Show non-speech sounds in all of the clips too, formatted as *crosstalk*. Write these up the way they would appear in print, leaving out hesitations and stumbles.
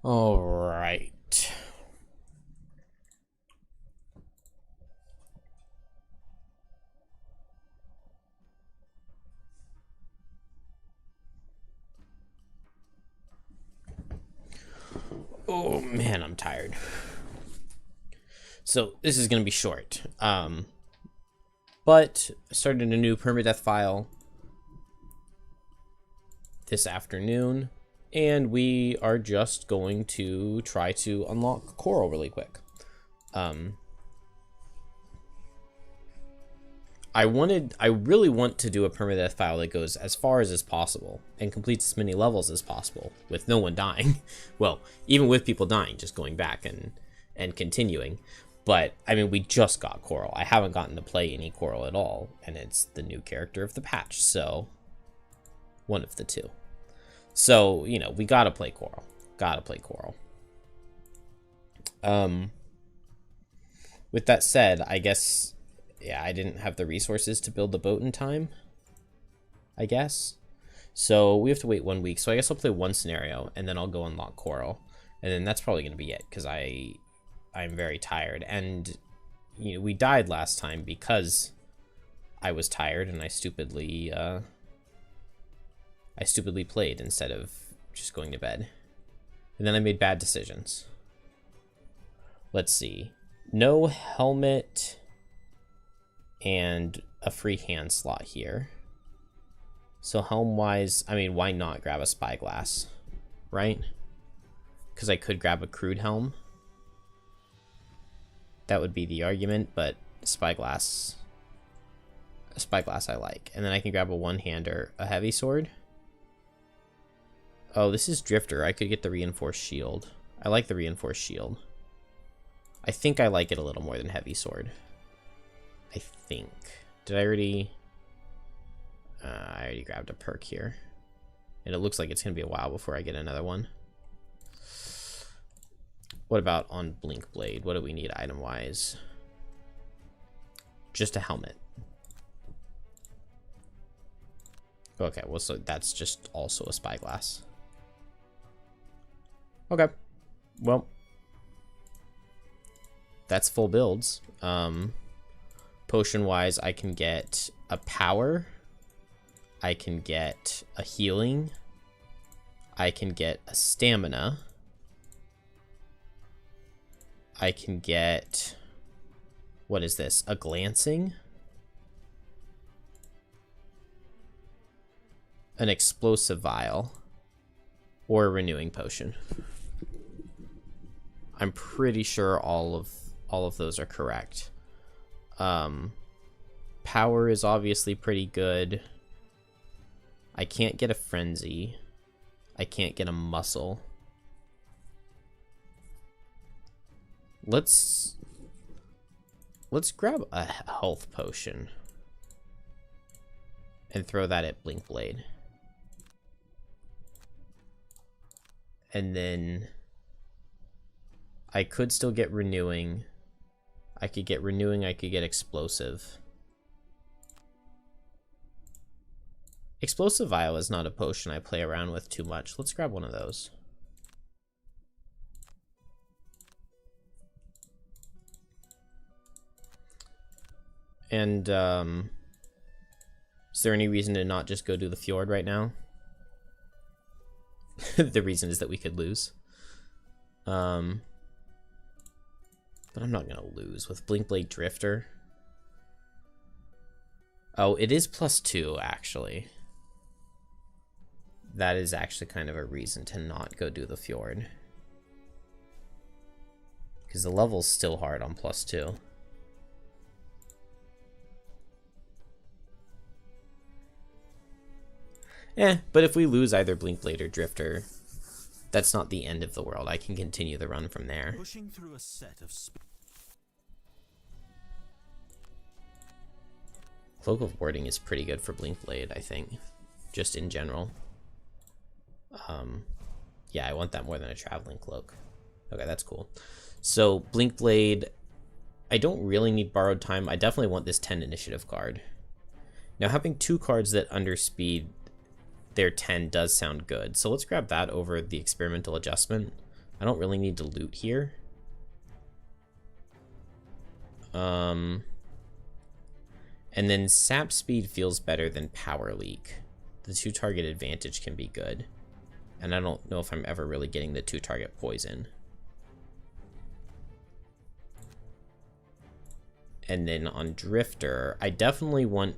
All right. Oh man, I'm tired. So this is gonna be short. But I started a new permadeath file this afternoon, and we are just going to try to unlock Coral really quick. I really want to do a permadeath file that goes as far as possible and completes as many levels as possible with no one dying. Well, even with people dying, just going back and continuing. But I mean, we just got Coral. I haven't gotten to play any Coral at all, and it's the new character of the patch, so one of the two. So, you know, we gotta play Coral. Gotta play Coral. With that said, I guess, yeah, I didn't have the resources to build the boat in time, I guess. So we have to wait 1 week. So I guess I'll play one scenario, and then I'll go unlock Coral. And then that's probably going to be it, because I'm very tired. And, you know, we died last time because I was tired, and I stupidly played instead of just going to bed. And then I made bad decisions. Let's see. No helmet and a free hand slot here. So helm-wise, I mean, why not grab a spyglass, right? Because I could grab a crude helm. That would be the argument, but a spyglass I like. And then I can grab a one-hander, a heavy sword. Oh, this is Drifter. I could get the reinforced shield. I like the reinforced shield. I think I like it a little more than heavy sword. I think. Did I already... I already grabbed a perk here. And it looks like it's going to be a while before I get another one. What about on Blink Blade? What do we need item-wise? Just a helmet. Okay, well, so that's just also a spyglass. Okay. Well, that's full builds. Potion-wise, I can get a power. I can get a healing. I can get a stamina. I can get... What is this? A glancing? An explosive vial. Or a renewing potion. I'm pretty sure all of those are correct. Power is obviously pretty good. I can't get a frenzy. I can't get a muscle. Let's grab a health potion and throw that at Blink Blade. And then I could still get renewing. I could get renewing, I could get explosive. Explosive vial is not a potion I play around with too much. Let's grab one of those. And, is there any reason to not just go do the fjord right now? The reason is that we could lose. But I'm not gonna lose with Blink Blade Drifter. Oh, it is +2, actually. That is actually kind of a reason to not go do the fjord. Because the level's still hard on +2. But if we lose either Blink Blade or Drifter, that's not the end of the world. I can continue the run from there. Pushing through a set of Cloak of Warding is pretty good for Blink Blade, I think. Just in general. Yeah, I want that more than a Traveling Cloak. Okay, that's cool. So, Blink Blade, I don't really need Borrowed Time. I definitely want this 10 initiative card. Now, having 2 cards that underspeed their 10 does sound good. So let's grab that over the Experimental Adjustment. I don't really need to loot here. And then sap speed feels better than power leak. The 2-target advantage can be good. And I don't know if I'm ever really getting the 2-target poison. And then on Drifter, I definitely want...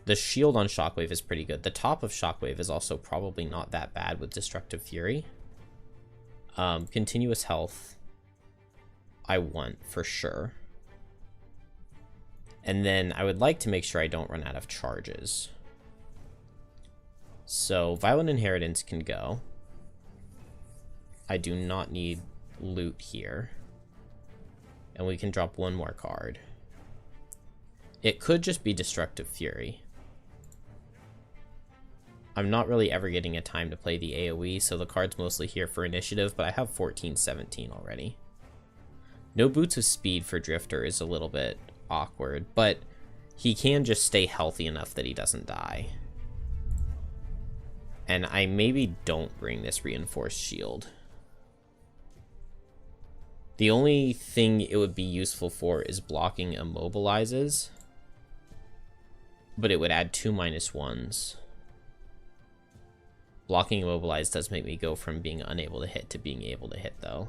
The shield on Shockwave is pretty good. The top of Shockwave is also probably not that bad with Destructive Fury. Continuous health, I want for sure. And then I would like to make sure I don't run out of charges. So Violent Inheritance can go. I do not need loot here. And we can drop one more card. It could just be Destructive Fury. I'm not really ever getting a time to play the AoE, so the card's mostly here for initiative, but I have 14-17 already. No Boots of Speed for Drifter is a little bit awkward, but he can just stay healthy enough that he doesn't die. And I maybe don't bring this Reinforced Shield. The only thing it would be useful for is blocking Immobilizes, but it would add 2 -1s. Blocking Immobilize does make me go from being unable to hit to being able to hit, though.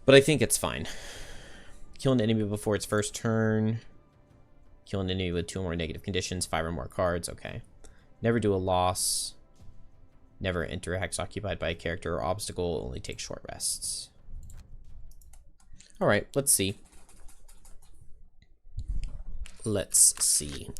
But I think it's fine. Kill an enemy before its first turn. Kill an enemy with 2 or more negative conditions, 5 or more cards, okay. Never do a loss. Never enter a hex occupied by a character or obstacle, only take short rests. Alright, let's see. Let's see.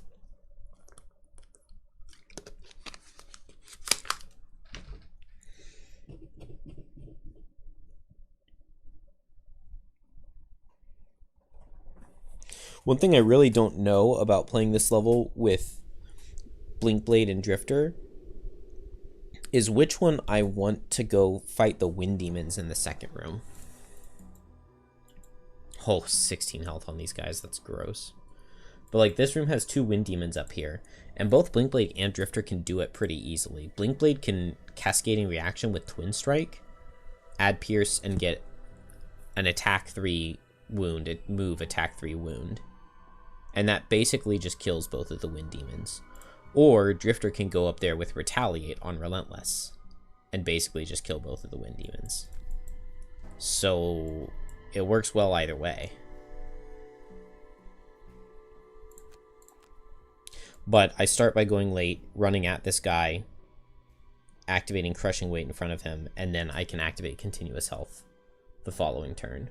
One thing I really don't know about playing this level with Blinkblade and Drifter is which one I want to go fight the Wind Demons in the second room. Oh, 16 health on these guys, that's gross. But like this room has 2 Wind Demons up here, and both Blinkblade and Drifter can do it pretty easily. Blinkblade can Cascading Reaction with Twin Strike, add Pierce, and get an attack 3 wound, move attack 3 wound. And that basically just kills both of the Wind Demons. Or Drifter can go up there with Retaliate on Relentless and basically just kill both of the Wind Demons. So it works well either way. But I start by going late, running at this guy, activating Crushing Weight in front of him, and then I can activate Continuous Health the following turn.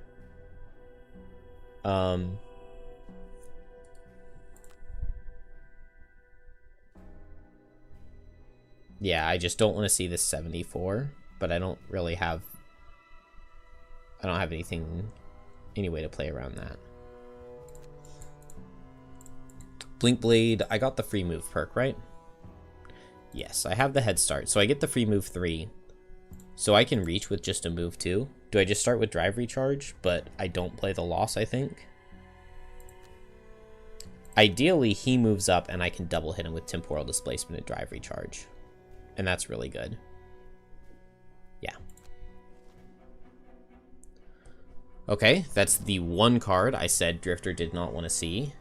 Yeah, I just don't want to see this 74, but I don't really have... I don't have any way to play around that. Blinkblade, I got the free move perk, right? Yes, I have the head start, so I get the free move 3. So I can reach with just a move 2. Do I just start with Drive Recharge, but I don't play the loss, I think? Ideally, he moves up and I can double hit him with Temporal Displacement and Drive Recharge. And that's really good. Yeah. Okay, that's the one card I said Drifter did not want to see.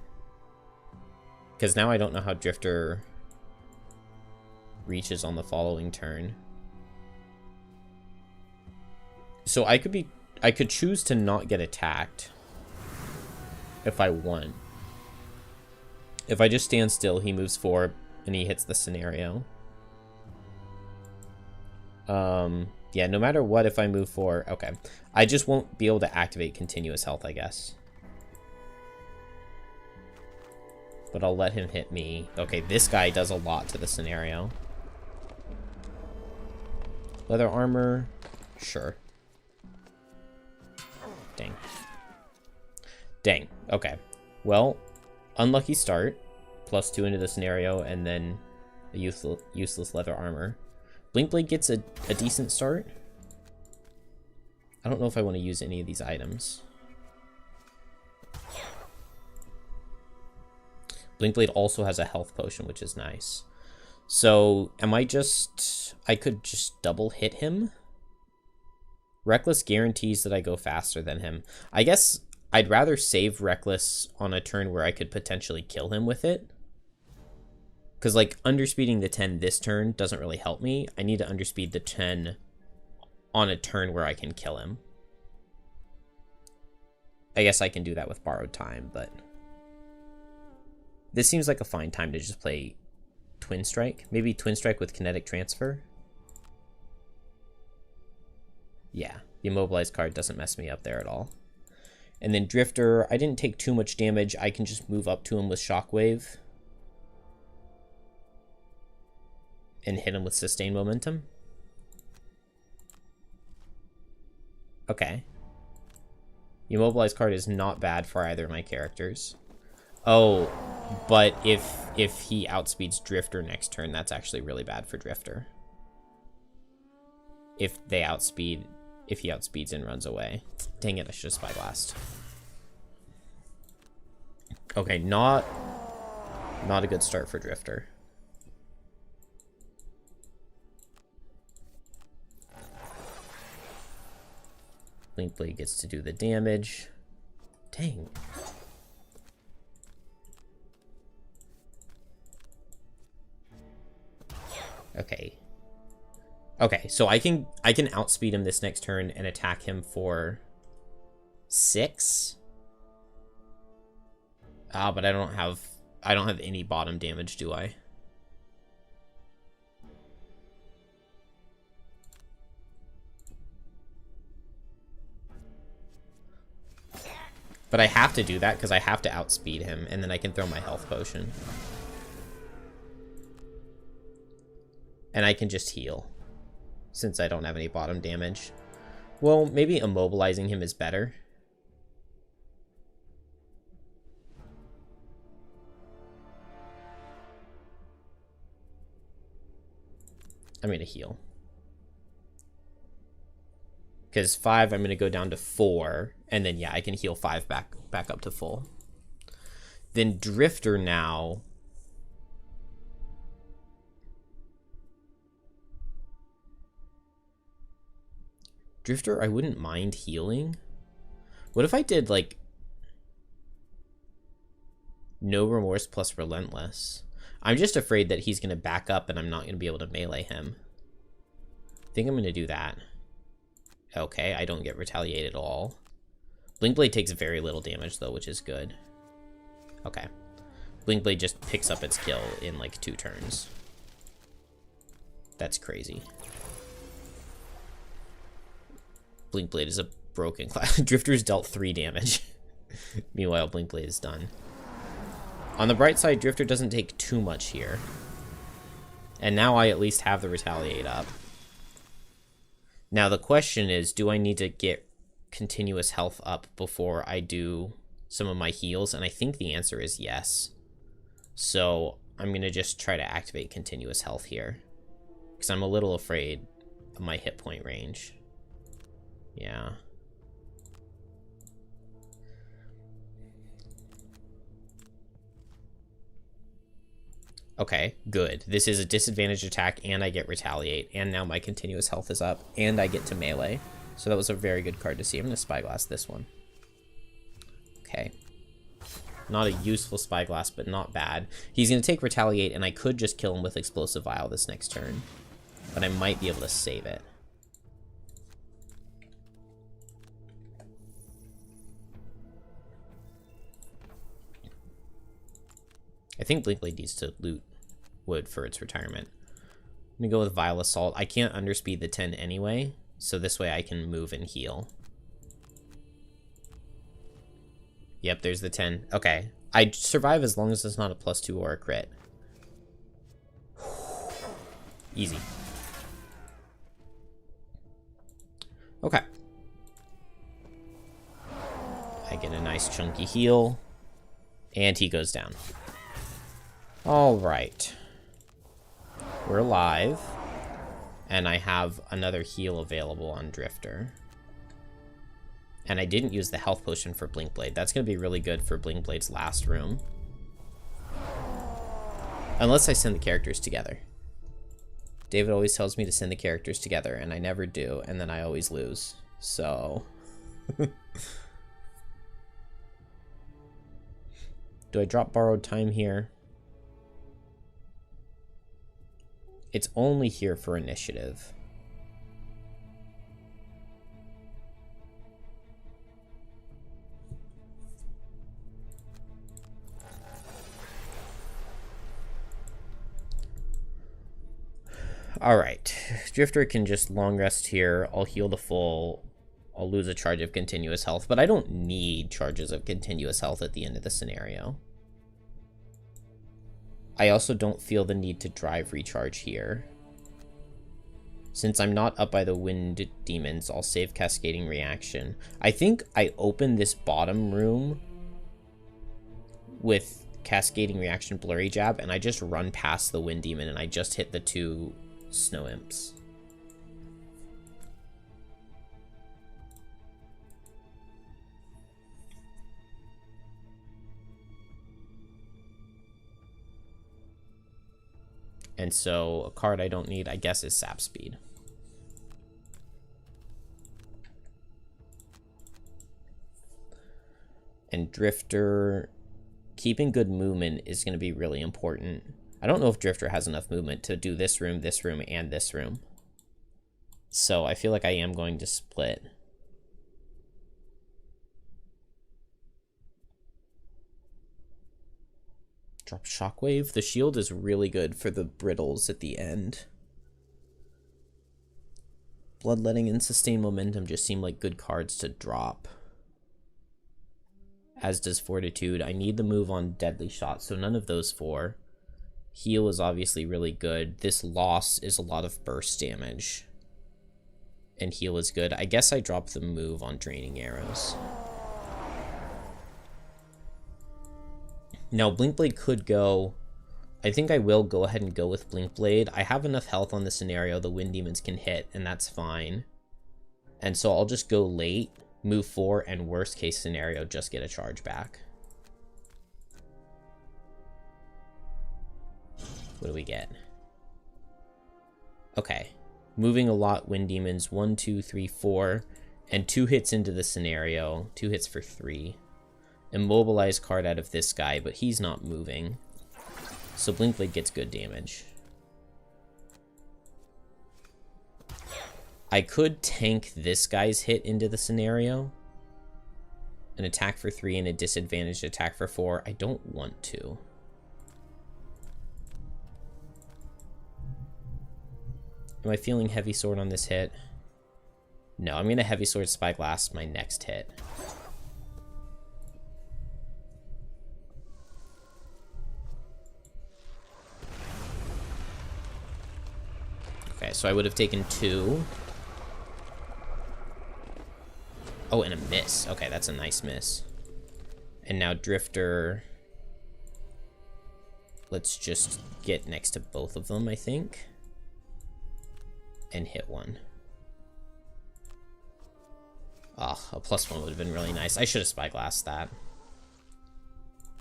Because now I don't know how Drifter reaches on the following turn. So I could choose to not get attacked if I want. If I just stand still, he moves 4 and he hits the scenario. Yeah, no matter what, if I move 4, okay. I just won't be able to activate Continuous Health, I guess. But I'll let him hit me. Okay, this guy does a lot to the scenario. Leather armor, sure. Dang. Dang, okay. Well, unlucky start. +2 into the scenario, and then a useless leather armor. Blinkblade gets a decent start. I don't know if I want to use any of these items. Blinkblade also has a health potion, which is nice. So, I could just double hit him? Reckless guarantees that I go faster than him. I guess I'd rather save Reckless on a turn where I could potentially kill him with it. Because, like, underspeeding the 10 this turn doesn't really help me. I need to underspeed the 10 on a turn where I can kill him. I guess I can do that with borrowed time, but... This seems like a fine time to just play Twin Strike. Maybe Twin Strike with Kinetic Transfer. Yeah, the Immobilized card doesn't mess me up there at all. And then Drifter, I didn't take too much damage. I can just move up to him with Shockwave. And hit him with Sustained Momentum. Okay. The Immobilized card is not bad for either of my characters. Oh, but if he outspeeds Drifter next turn, that's actually really bad for Drifter. If he outspeeds and runs away. Dang it, I should have Spyglassed. Okay, not a good start for Drifter. Blinkblade gets to do the damage. Dang. Okay. Okay, so I can outspeed him this next turn and attack him for 6. But I don't have any bottom damage, do I? But I have to do that because I have to outspeed him, and then I can throw my health potion. And I can just heal, since I don't have any bottom damage. Well, maybe immobilizing him is better. I'm going to heal. Because 5, I'm going to go down to 4. And then, yeah, I can heal 5 back up to full. Then Drifter now. Drifter, I wouldn't mind healing. What if I did, like, No Remorse plus Relentless? I'm just afraid that he's going to back up and I'm not going to be able to melee him. I think I'm going to do that. Okay, I don't get retaliated at all. Blinkblade takes very little damage, though, which is good. Okay. Blinkblade just picks up its kill in, like, 2 turns. That's crazy. Blinkblade is a broken class. Drifter's dealt 3 damage. Meanwhile, Blinkblade is done. On the bright side, Drifter doesn't take too much here. And now I at least have the Retaliate up. Now the question is, do I need to get continuous health up before I do some of my heals? And I think the answer is yes. So I'm going to just try to activate continuous health here, because I'm a little afraid of my hit point range. Yeah. Okay, good. This is a disadvantaged attack, and I get Retaliate, and now my continuous health is up, and I get to melee. So that was a very good card to see. I'm going to Spyglass this one. Okay. Not a useful Spyglass, but not bad. He's going to take Retaliate, and I could just kill him with Explosive Vial this next turn. But I might be able to save it. I think Blinkblade needs to loot wood for its retirement. I'm going to go with Vile Assault. I can't underspeed the 10 anyway, so this way I can move and heal. Yep, there's the 10. Okay. I survive as long as it's not a +2 or a crit. Easy. Okay. I get a nice chunky heal, and he goes down. All right. We're alive. And I have another heal available on Drifter. And I didn't use the health potion for Blinkblade. That's going to be really good for Blinkblade's last room. Unless I send the characters together. David always tells me to send the characters together, and I never do, and then I always lose. So... Do I drop borrowed time here? It's only here for initiative. Alright, Drifter can just long rest here. I'll heal the full. I'll lose a charge of continuous health, but I don't need charges of continuous health at the end of the scenario. I also don't feel the need to drive recharge here. Since I'm not up by the wind demons, I'll save Cascading Reaction. I think I open this bottom room with Cascading Reaction Blurry Jab, and I just run past the wind demon, and I just hit the 2 snow imps. And so a card I don't need, I guess, is Sap Speed. And Drifter, keeping good movement is going to be really important. I don't know if Drifter has enough movement to do this room, and this room. So I feel like I am going to split. Drop Shockwave. The shield is really good for the brittles at the end. Bloodletting and Sustain Momentum just seem like good cards to drop. As does Fortitude. I need the move on Deadly Shot, so none of those 4. Heal is obviously really good. This loss is a lot of burst damage. And heal is good. I guess I drop the move on Draining Arrows. Now, Blinkblade could go... I think I will go ahead and go with Blinkblade. I have enough health on the scenario the Wind Demons can hit, and that's fine. And so I'll just go late, move 4, and worst case scenario, just get a charge back. What do we get? Okay. Moving a lot, Wind Demons. 1, 2, 3, 4. And 2 hits into the scenario. 2 hits for 3. Immobilize card out of this guy, but he's not moving. So Blinkblade gets good damage. I could tank this guy's hit into the scenario. An attack for 3 and a disadvantaged attack for 4. I don't want to. Am I feeling Heavy Sword on this hit? No, I'm going to Heavy Sword Spyglass my next hit. Okay, so I would have taken 2. Oh, and a miss. Okay, that's a nice miss. And now Drifter. Let's just get next to both of them, I think. And hit 1. Ah, a +1 would have been really nice. I should have Spyglassed that.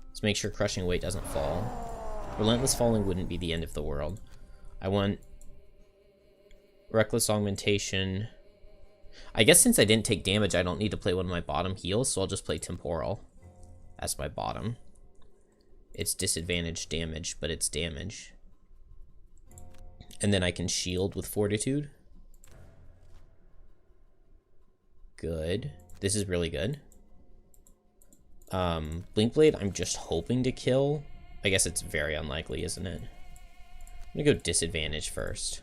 Let's make sure Crushing Weight doesn't fall. Relentless Falling wouldn't be the end of the world. I want Reckless Augmentation. I guess since I didn't take damage, I don't need to play one of my bottom heals, so I'll just play Temporal as my bottom. It's disadvantaged damage, but it's damage. And then I can shield with Fortitude. Good. This is really good. Blinkblade, I'm just hoping to kill. I guess it's very unlikely, isn't it? I'm gonna go disadvantage first.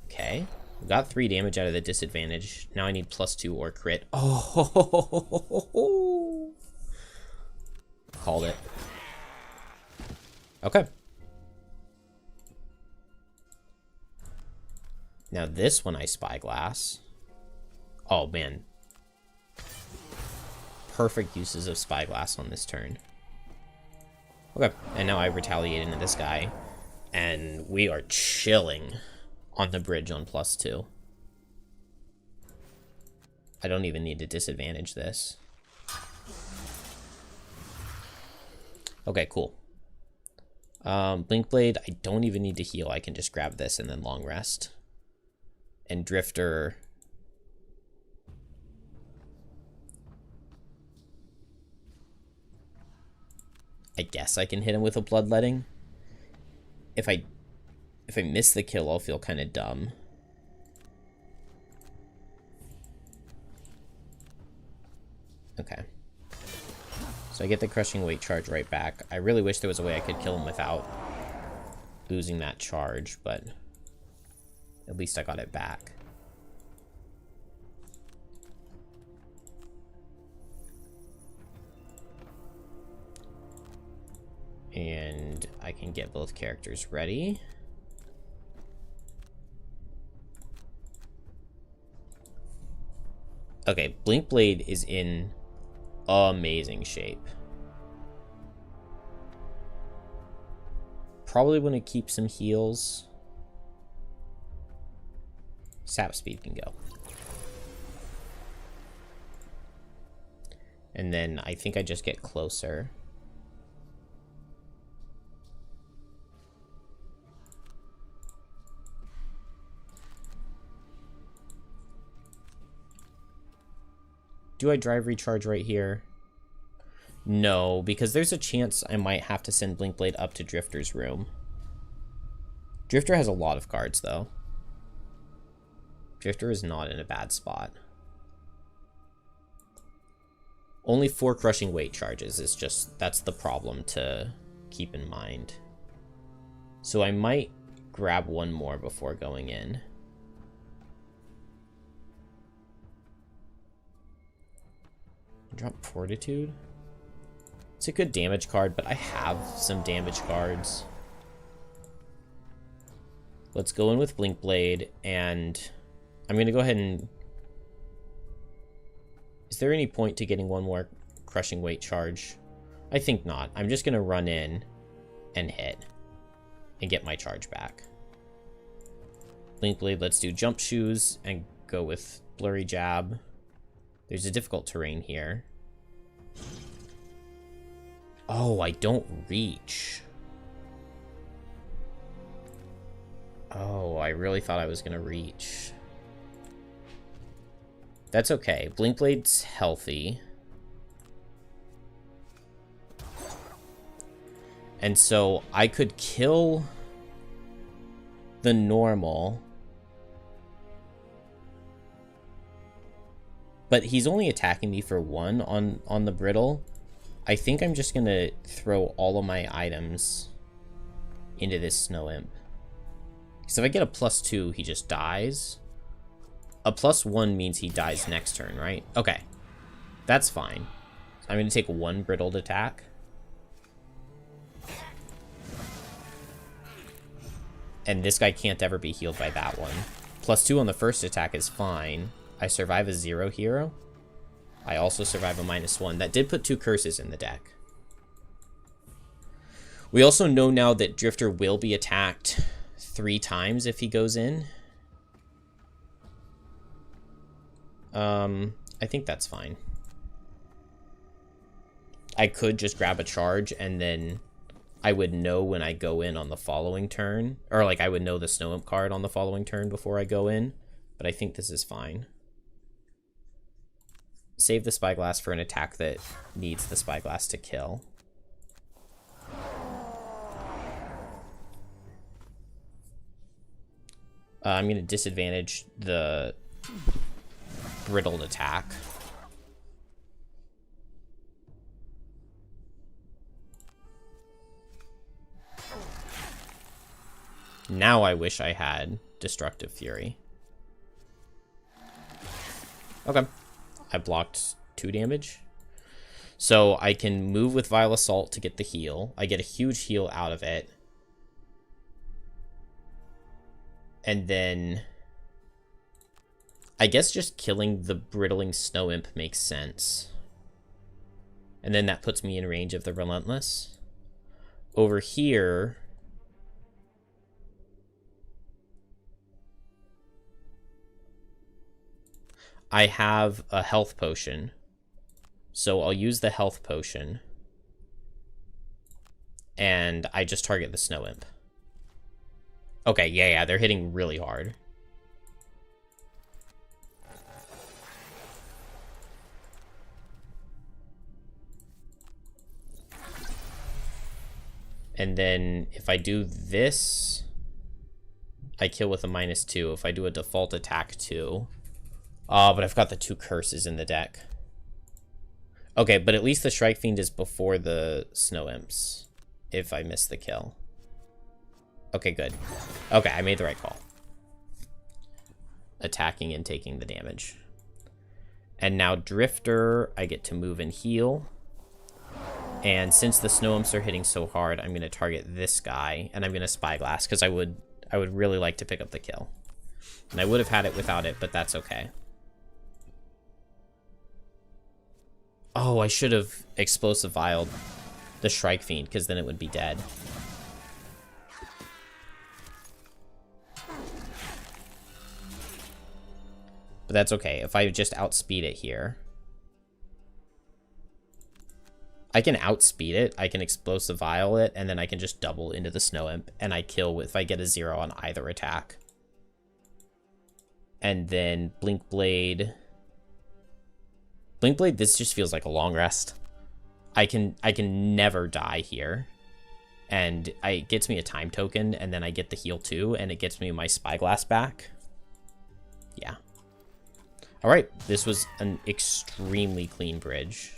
Okay. We got 3 damage out of the disadvantage. Now I need +2 or crit. Oh! Called it. Okay. Now this one I Spyglass. Oh, man. Perfect uses of Spyglass on this turn. Okay, and now I retaliate into this guy. And we are chilling on the bridge on +2. I don't even need to disadvantage this. Okay, cool. Blink Blade, I don't even need to heal. I can just grab this and then long rest. And Drifter... I guess I can hit him with a Bloodletting. If I miss the kill, I'll feel kind of dumb. Okay. So I get the Crushing Weight charge right back. I really wish there was a way I could kill him without losing that charge, but at least I got it back. And I can get both characters ready. Okay, Blink Blade is in amazing shape. Probably want to keep some heals. Sap Speed can go. And then I think I just get closer. Do I drive recharge right here? No, because there's a chance I might have to send Blink Blade up to Drifter's room. Drifter has a lot of cards, though. Drifter is not in a bad spot. Only 4 Crushing Weight charges is just... that's the problem to keep in mind. So I might grab one more before going in. Drop Fortitude. It's a good damage card, but I have some damage cards. Let's go in with Blink Blade, and I'm going to go ahead and... Is there any point to getting one more Crushing Weight charge? I think not. I'm just going to run in and hit and get my charge back. Blink Blade, let's do Jump Shoes and go with Blurry Jab. There's a difficult terrain here. Oh, I don't reach. Oh, I really thought I was going to reach. That's okay. Blink Blade's healthy. And so I could kill the normal. But he's only attacking me for 1 on the brittle. I think I'm just going to throw all of my items into this Snow Imp. Because if I get a +2, he just dies. A +1 means he dies next turn, right? Okay. That's fine. So I'm going to take 1 brittled attack. And this guy can't ever be healed by that one. +2 on the first attack is fine. I survive a 0 hero. I also survive a -1. That did put 2 curses in the deck. We also know now that Drifter will be attacked 3 times if he goes in. I think that's fine. I could just grab a charge and then I would know when I go in on the following turn. Or like I would know the Snow Imp card on the following turn before I go in. But I think this is fine. Save the Spyglass for an attack that needs the Spyglass to kill. I'm going to disadvantage the brittled attack. Now I wish I had Destructive Fury. Okay. I blocked 2 damage. So I can move with Vile Assault to get the heal. I get a huge heal out of it. And then I guess just killing the Brittling Snow Imp makes sense. And then that puts me in range of the Relentless. Over here, I have a health potion. So I'll use the health potion. and I just target the Snow Imp. Okay, yeah, they're hitting really hard. And then if I do this, I kill with a -2. If I do a default attack 2. Oh, but I've got the 2 curses in the deck. Okay, but at least the Strike Fiend is before the Snow Imps, if I miss the kill. Okay, good. Okay, I made the right call. Attacking and taking the damage. And now Drifter, I get to move and heal. And since the Snow Imps are hitting so hard, I'm going to target this guy, and I'm going to Spyglass, because I would really like to pick up the kill. And I would have had it without it, but that's okay. Oh, I should have Explosive Vialed the Strike Fiend, because then it would be dead. But that's okay. If I just outspeed it here, I can outspeed it. I can Explosive Vial it, and then I can just double into the Snow Imp, and I kill if I get a 0 on either attack. And then Blink Blade. Blink Blade, this just feels like a long rest. I can never die here. And it gets me a time token, and then I get the heal too, and it gets me my Spyglass back. Yeah. Alright, this was an extremely clean bridge.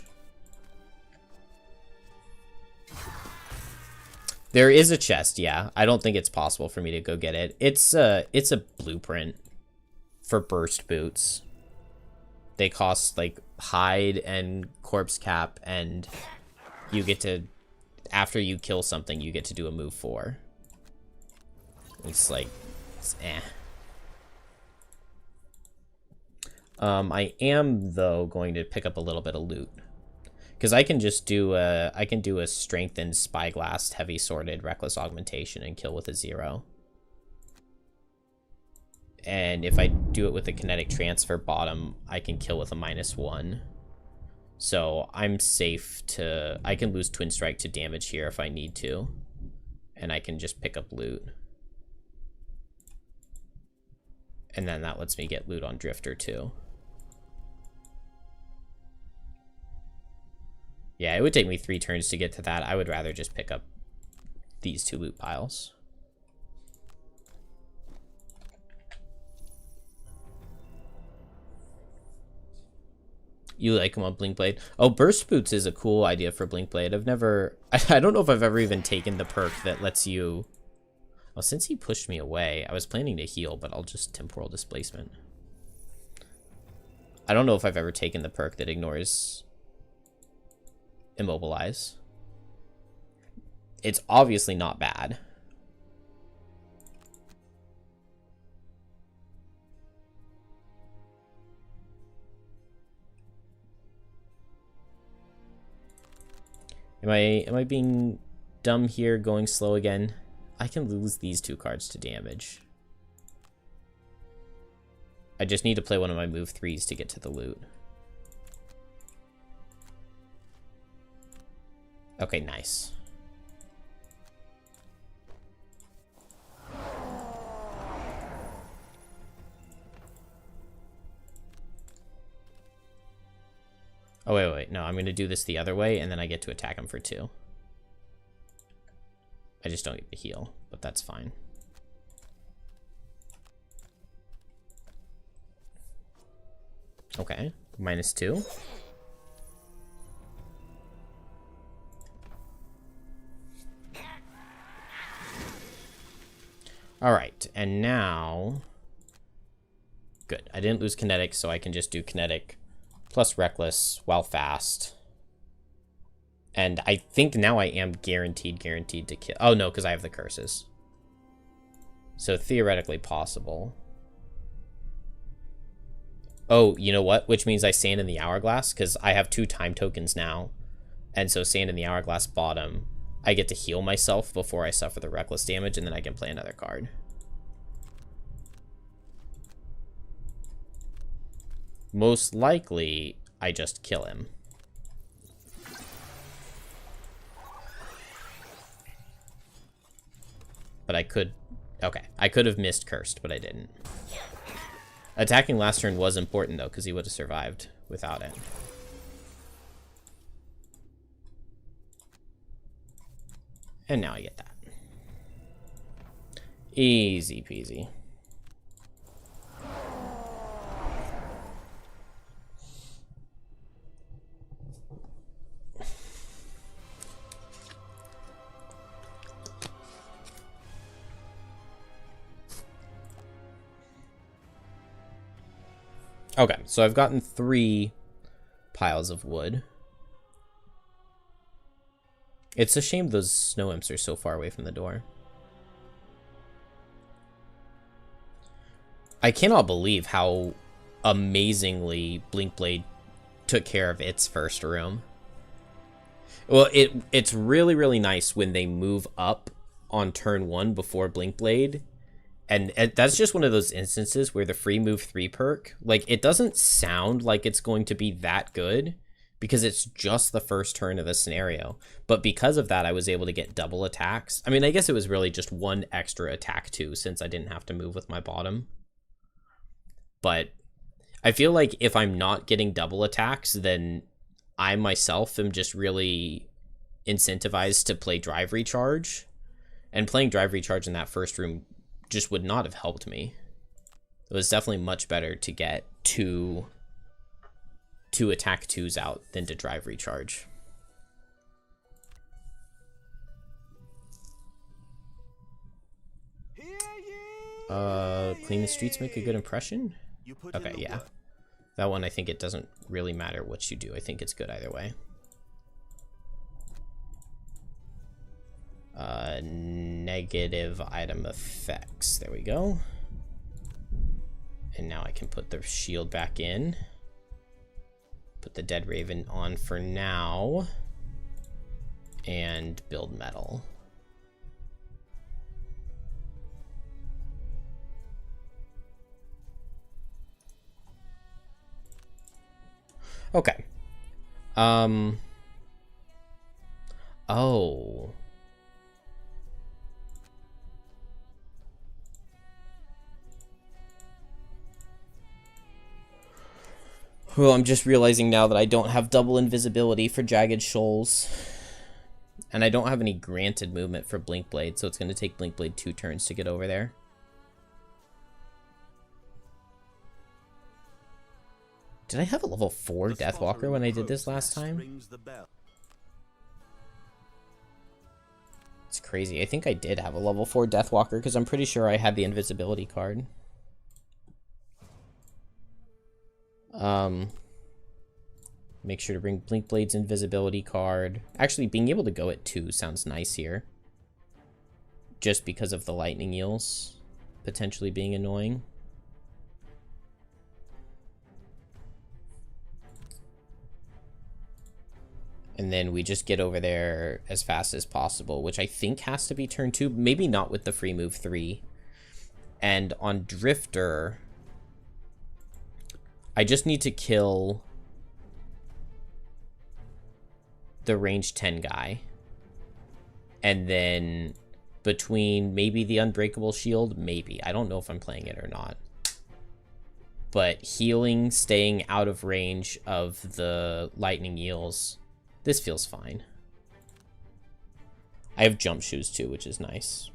There is a chest, yeah. I don't think it's possible for me to go get it. It's a blueprint for burst boots. They cost like hide and corpse cap, and you get to, after you kill something, you get to do a move 4. It's like, it's eh. I am though going to pick up a little bit of loot. Because I can just do a strengthened Spyglass, heavy sworded, reckless augmentation, and kill with a 0. And if I do it with a kinetic transfer bottom, I can kill with a -1. So I'm safe to, I can lose Twin Strike to damage here if I need to. And I can just pick up loot. And then that lets me get loot on Drifter too. Yeah, it would take me 3 turns to get to that. I would rather just pick up these 2 loot piles. You like them on Blink Blade? Oh, Burst Boots is a cool idea for Blink Blade. I've never... I don't know if I've ever even taken the perk that lets you... Well, since he pushed me away, I was planning to heal, but I'll just Temporal Displacement. I don't know if I've ever taken the perk that ignores... Immobilize. It's obviously not bad. Am I being dumb here, going slow again? I can lose these 2 cards to damage. I just need to play one of my move 3s to get to the loot. Okay, nice. Oh, wait. No, I'm going to do this the other way, and then I get to attack him for 2. I just don't get the heal, but that's fine. Okay, -2. All right, and now... Good, I didn't lose kinetic, so I can just do kinetic plus reckless while fast. And I think now I am guaranteed to kill. Oh, no, because I have the curses. So theoretically possible. Oh, you know what? Which means I Sand in the Hourglass, because I have 2 time tokens now. And so Sand in the Hourglass bottom, I get to heal myself before I suffer the reckless damage, and then I can play another card. Most likely, I just kill him. but I could... Okay, I could have missed Cursed, but I didn't. Attacking last turn was important, though, because he would have survived without it. And now I get that. Easy peasy. Okay, so I've gotten 3 piles of wood. It's a shame those snow imps are so far away from the door. I cannot believe how amazingly Blinkblade took care of its first room. Well, it's really, really nice when they move up on turn 1 before Blinkblade. And that's just one of those instances where the free move 3 perk, like, it doesn't sound like it's going to be that good because it's just the first turn of the scenario. But because of that, I was able to get double attacks. I mean, I guess it was really just 1 extra attack too, since I didn't have to move with my bottom. But I feel like if I'm not getting double attacks, then I myself am just really incentivized to play Drive Recharge. And playing Drive Recharge in that first room just would not have helped me. It was definitely much better to get two attack 2s out than to Drive Recharge. Clean the streets, make a good impression? Okay, yeah. That one, I think it doesn't really matter what you do. I think it's good either way. Negative item effects. There we go. And now I can put the shield back in. Put the Dead Raven on for now. And build metal. Okay. Oh. Well, I'm just realizing now that I don't have double invisibility for Jagged Shoals. And I don't have any granted movement for Blinkblade, so it's going to take Blinkblade 2 turns to get over there. Did I have a level 4 Deathwalker when I did this last time? It's crazy. I think I did have a level 4 Deathwalker because I'm pretty sure I had the invisibility card. Make sure to bring Blinkblade's invisibility card. Actually, being able to go at 2 sounds nice here. Just because of the lightning eels potentially being annoying. And then we just get over there as fast as possible, which I think has to be turn 2. Maybe not with the free move 3. And on Drifter, I just need to kill the range 10 guy. And then between maybe the Unbreakable Shield, maybe. I don't know if I'm playing it or not. But healing, staying out of range of the lightning eels, this feels fine. I have jump shoes too, which is nice.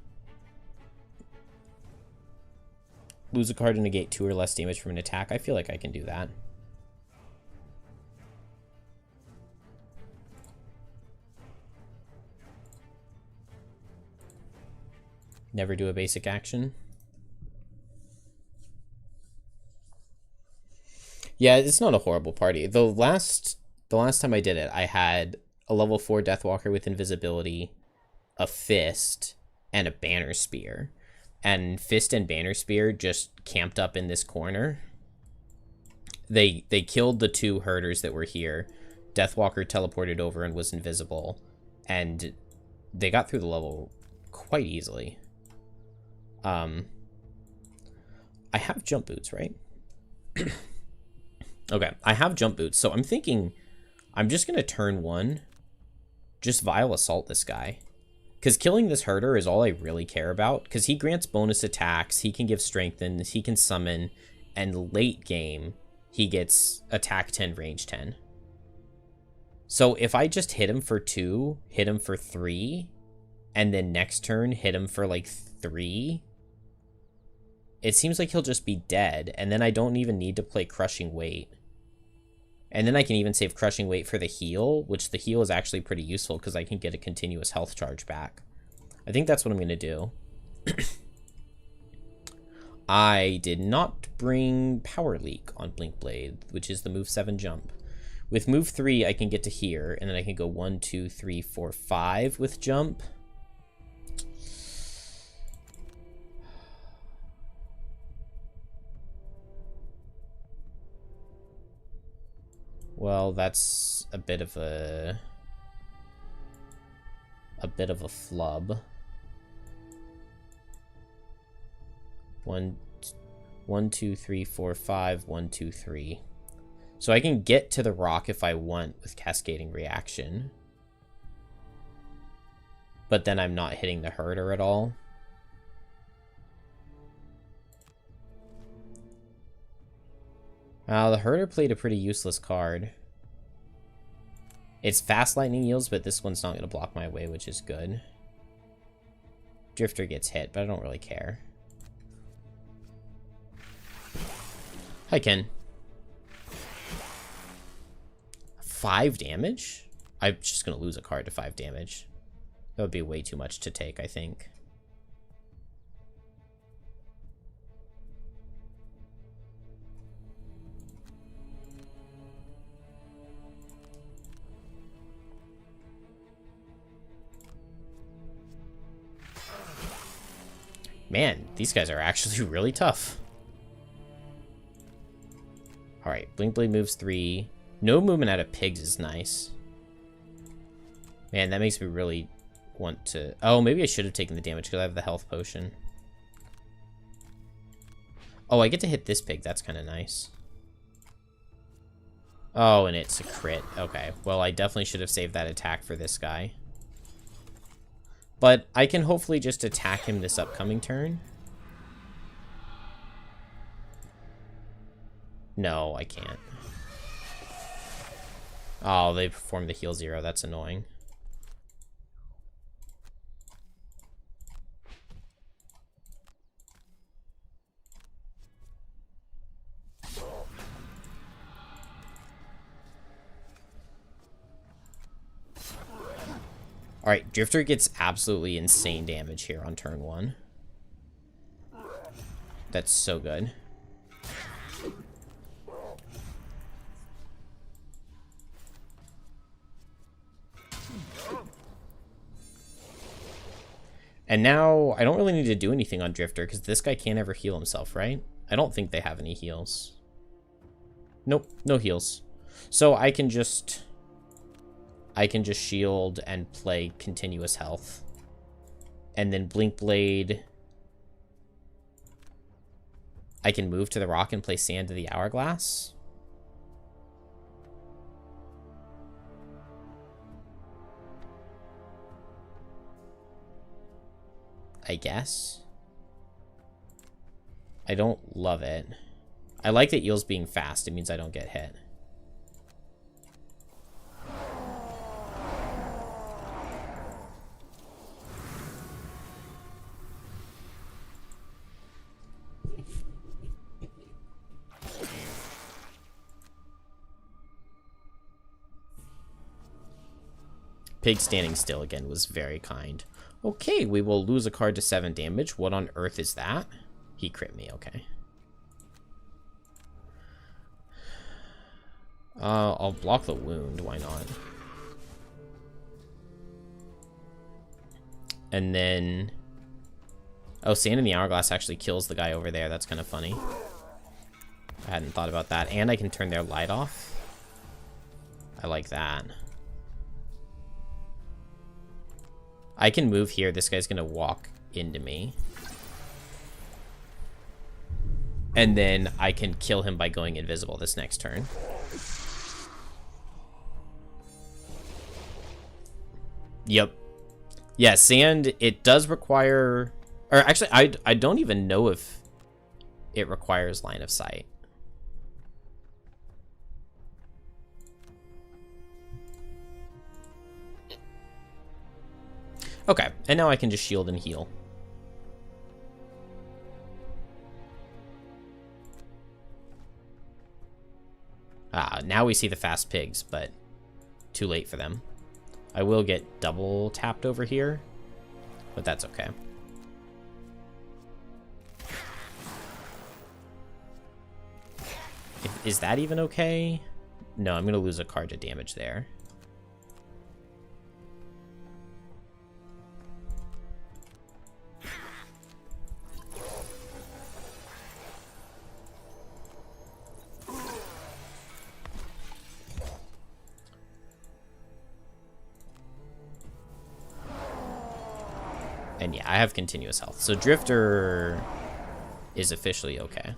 Lose a card and negate 2 or less damage from an attack. I feel like I can do that. Never do a basic action. Yeah, it's not a horrible party. The last time I did it, I had a level 4 Deathwalker with invisibility, a Fist, and a Banner Spear. And Fist and Banner Spear just camped up in this corner. They killed the 2 herders that were here. Deathwalker teleported over and was invisible. And they got through the level quite easily. I have jump boots, right? Okay, I have jump boots. So I'm thinking I'm just going to turn 1, just Vile Assault this guy. Because killing this herder is all I really care about, because he grants bonus attacks, he can give strengthen, he can summon, and late game, he gets attack 10, range 10. So if I just hit him for 2, hit him for 3, and then next turn hit him for like 3, it seems like he'll just be dead, and then I don't even need to play Crushing Weight. And then I can even save Crushing Weight for the heal, which the heal is actually pretty useful because I can get a continuous health charge back. I think that's what I'm going to do. I did not bring Power Leak on Blink Blade, which is the move 7 jump. With move 3, I can get to here, and then I can go 1, 2, 3, 4, 5 with jump. Well, that's a bit of a flub. 1, 2, 3, 4, 5, 1, 2, 3. So I can get to the rock if I want with Cascading Reaction. But then I'm not hitting the herder at all. The herder played a pretty useless card. It's fast lightning yields, but this one's not going to block my way, which is good. Drifter gets hit, but I don't really care. Hi, Ken. 5 damage? I'm just going to lose a card to 5 damage. That would be way too much to take, I think. Man, these guys are actually really tough. Alright, Blink Blade moves 3. No movement out of pigs is nice. Man, that makes me really want to... Oh, maybe I should have taken the damage because I have the health potion. Oh, I get to hit this pig. That's kind of nice. Oh, and it's a crit. Okay, well, I definitely should have saved that attack for this guy. But I can hopefully just attack him this upcoming turn. No, I can't. Oh, they performed the heal 0. That's annoying. Alright, Drifter gets absolutely insane damage here on turn 1. That's so good. And now, I don't really need to do anything on Drifter, because this guy can't ever heal himself, right? I don't think they have any heals. Nope, no heals. So I can just shield and play continuous health. And then Blink Blade. I can move to the rock and play Sand to the Hourglass. I guess. I don't love it. I like that Eel's being fast. It means I don't get hit. Pig standing still again was very kind. Okay, we will lose a card to 7 damage. What on earth is that? He crit me, okay. I'll block the wound, why not? And then... Oh, Sand in the Hourglass actually kills the guy over there. That's kind of funny. I hadn't thought about that. And I can turn their light off. I like that. I can move here. This guy's going to walk into me. And then I can kill him by going invisible this next turn. Yep. Yeah, sand, it does require... Or actually, I don't even know if it requires line of sight. Okay, and now I can just shield and heal. Now we see the fast pigs, but too late for them. I will get double tapped over here, but that's okay. Is that even okay? No, I'm going to lose a card to damage there. And yeah, I have continuous health. So Drifter is officially okay.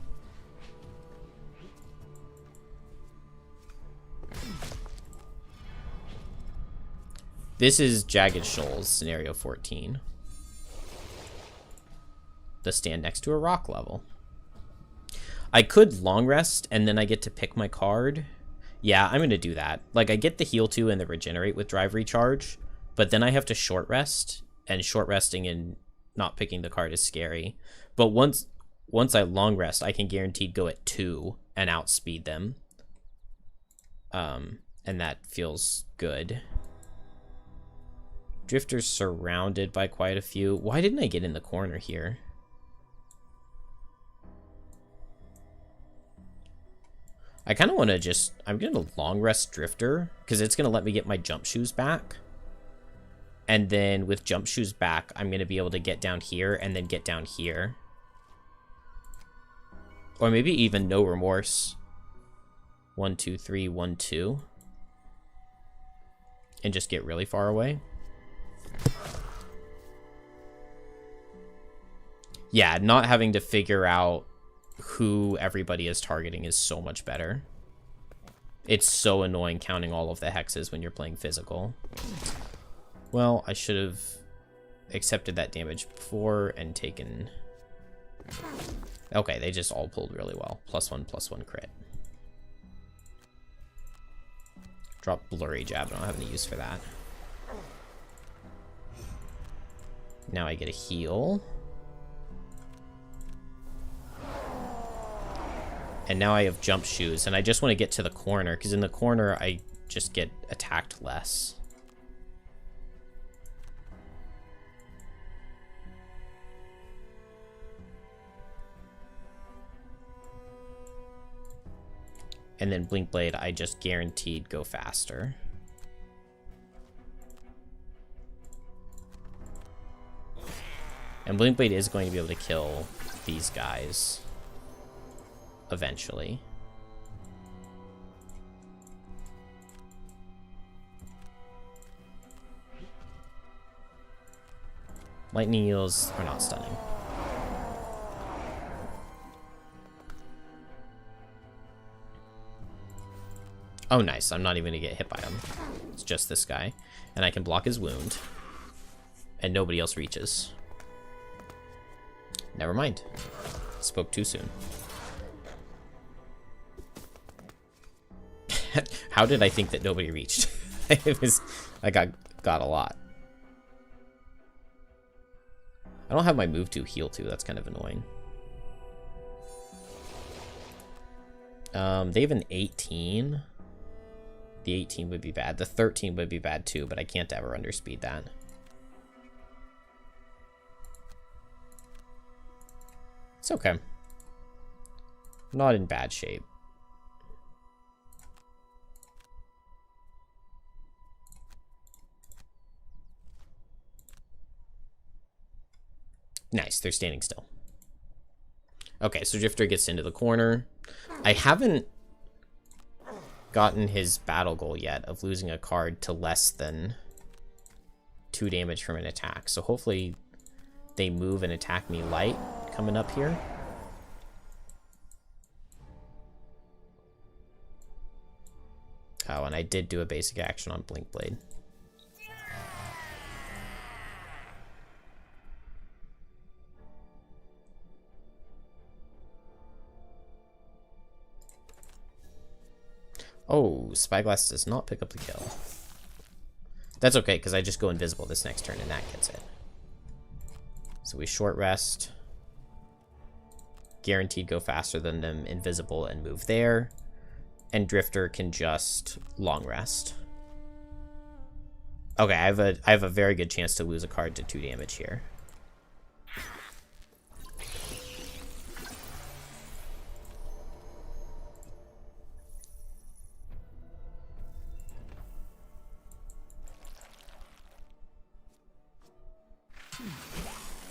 This is Jagged Shoals, scenario 14. The stand next to a rock level. I could long rest and then I get to pick my card. Yeah, I'm going to do that. Like, I get the heal 2 and the regenerate with drive recharge, but then I have to short rest, and short resting and not picking the card is scary. But once I long rest, I can guaranteed go at 2 and outspeed them. And that feels good. Drifter's surrounded by quite a few. Why didn't I get in the corner here? I kind of want to just... I'm going to long rest Drifter, because it's going to let me get my jump shoes back. And then with jump shoes back, I'm going to be able to get down here and then get down here. Or maybe even no remorse. 1, 2, 3, 1, 2. And just get really far away. Yeah, not having to figure out who everybody is targeting is so much better. It's so annoying counting all of the hexes when you're playing physical. Well, I should have accepted that damage before and taken... Okay, they just all pulled really well. +1/+1 crit. Drop Blurry Jab. I don't have any use for that. Now I get a heal. And now I have jump shoes, and I just want to get to the corner, because in the corner I just get attacked less. And then Blink Blade, I just guaranteed go faster. And Blink Blade is going to be able to kill these guys eventually. Lightning Eels are not stunning. Oh, nice. I'm not even going to get hit by him. It's just this guy. And I can block his wound. And nobody else reaches. Never mind. Spoke too soon. How did I think that nobody reached? I got a lot. I don't have my move to heal to. That's kind of annoying. They have an 18. The 18 would be bad. The 13 would be bad too, but I can't ever underspeed that. It's okay. I'm not in bad shape. Nice, they're standing still. Okay, so Drifter gets into the corner. I haven't gotten his battle goal yet of losing a card to less than 2 damage from an attack. So hopefully they move and attack me light coming up here. Oh, and I did do a basic action on Blink Blade. Oh, Spyglass does not pick up the kill. That's okay, because I just go invisible this next turn and that gets it. So we short rest. Guaranteed go faster than them, invisible, and move there. And Drifter can just long rest. Okay, I have a very good chance to lose a card to 2 damage here.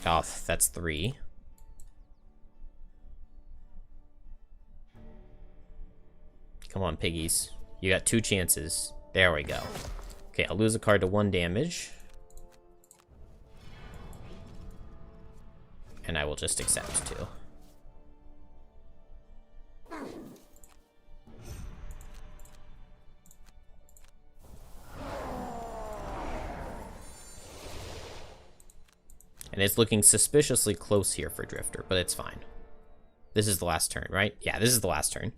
Oh, that's 3. Come on, piggies. You got 2 chances. There we go. Okay, I'll lose a card to 1 damage. And I will just accept 2. And it's looking suspiciously close here for Drifter, but it's fine. This is the last turn, right? Yeah, this is the last turn.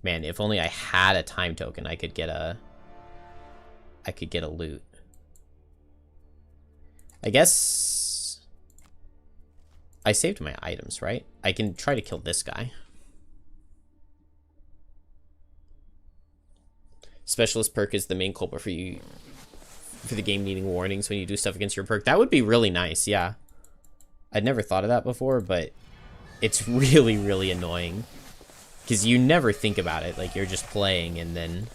Man, if only I had a time token, I could get a loot. I guess I saved my items, right? I can try to kill this guy. Specialist perk is the main culprit for you, for the game needing warnings when you do stuff against your perk. That would be really nice, yeah. I'd never thought of that before, but it's really, really annoying. Because you never think about it, like you're just playing and then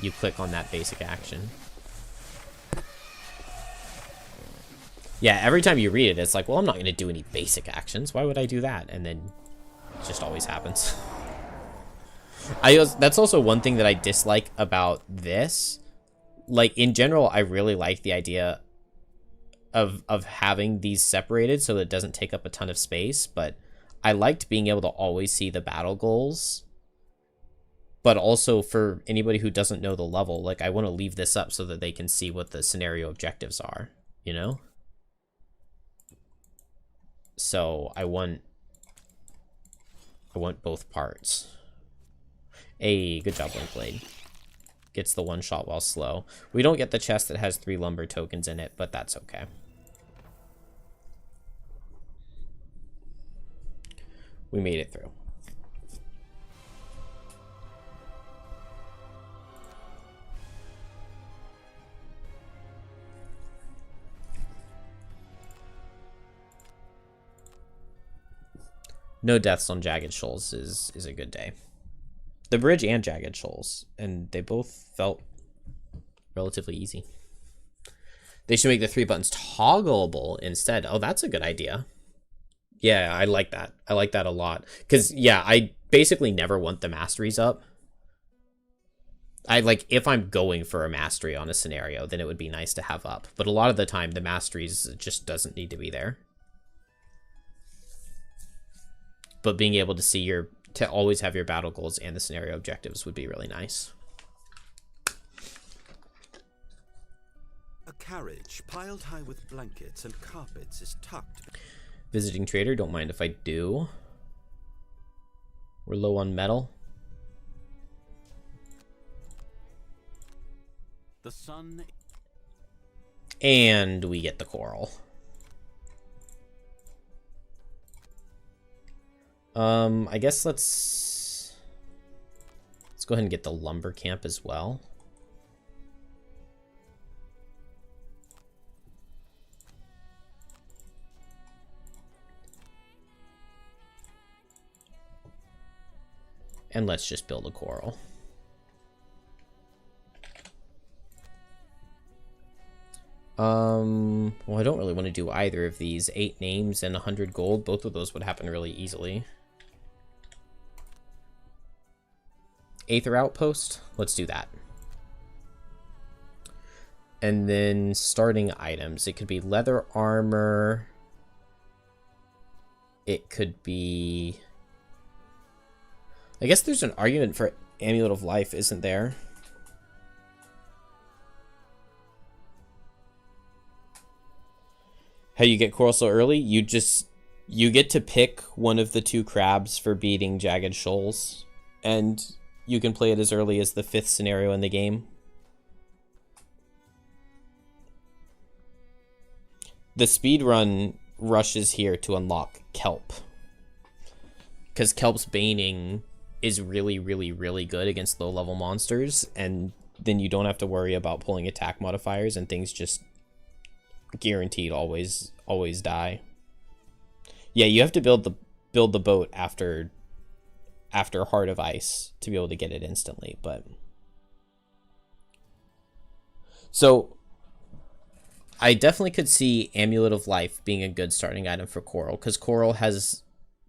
you click on that basic action. Yeah, every time you read it, it's like, well, I'm not going to do any basic actions. Why would I do that? And then it just always happens. That's also one thing that I dislike about this. Like, in general, I really like the idea of having these separated so that it doesn't take up a ton of space, but I liked being able to always see the battle goals. But also, for anybody who doesn't know the level, like, I want to leave this up so that they can see what the scenario objectives are, you know? So I want both parts. Hey, good job, Blinkblade. Gets the one shot while slow. We don't get the chest that has 3 lumber tokens in it, but that's okay. We made it through. No deaths on Jagged Shoals is a good day. The bridge and Jagged Shoals, and they both felt relatively easy. They should make the 3 buttons toggleable instead. Oh, that's a good idea. Yeah, I like that. I like that a lot. Because, yeah, I basically never want the masteries up. If I'm going for a mastery on a scenario, then it would be nice to have up. But a lot of the time, the masteries just doesn't need to be there. But being able to see to always have your battle goals and the scenario objectives would be really nice. A carriage piled high with blankets and carpets is tucked. Visiting trader, don't mind if I do. We're low on metal. The sun. And we get the coral. I guess let's go ahead and get the lumber camp as well. And let's just build a coral. Well, I don't really want to do either of these. 8 names and 100 gold. Both of those would happen really easily. Aether Outpost. Let's do that. And then starting items. It could be leather armor. It could be... I guess there's an argument for Amulet of Life, isn't there? How you get coral so early? You get to pick one of the 2 crabs for beating Jagged Shoals, and you can play it as early as the 5th scenario in the game. The speedrun rushes here to unlock Kelp, because Kelp's Baning is really, really, really good against low-level monsters, and then you don't have to worry about pulling attack modifiers, and things just guaranteed always die. Yeah, you have to build the boat after Heart of Ice to be able to get it instantly, but so I definitely could see Amulet of Life being a good starting item for Coral, because Coral has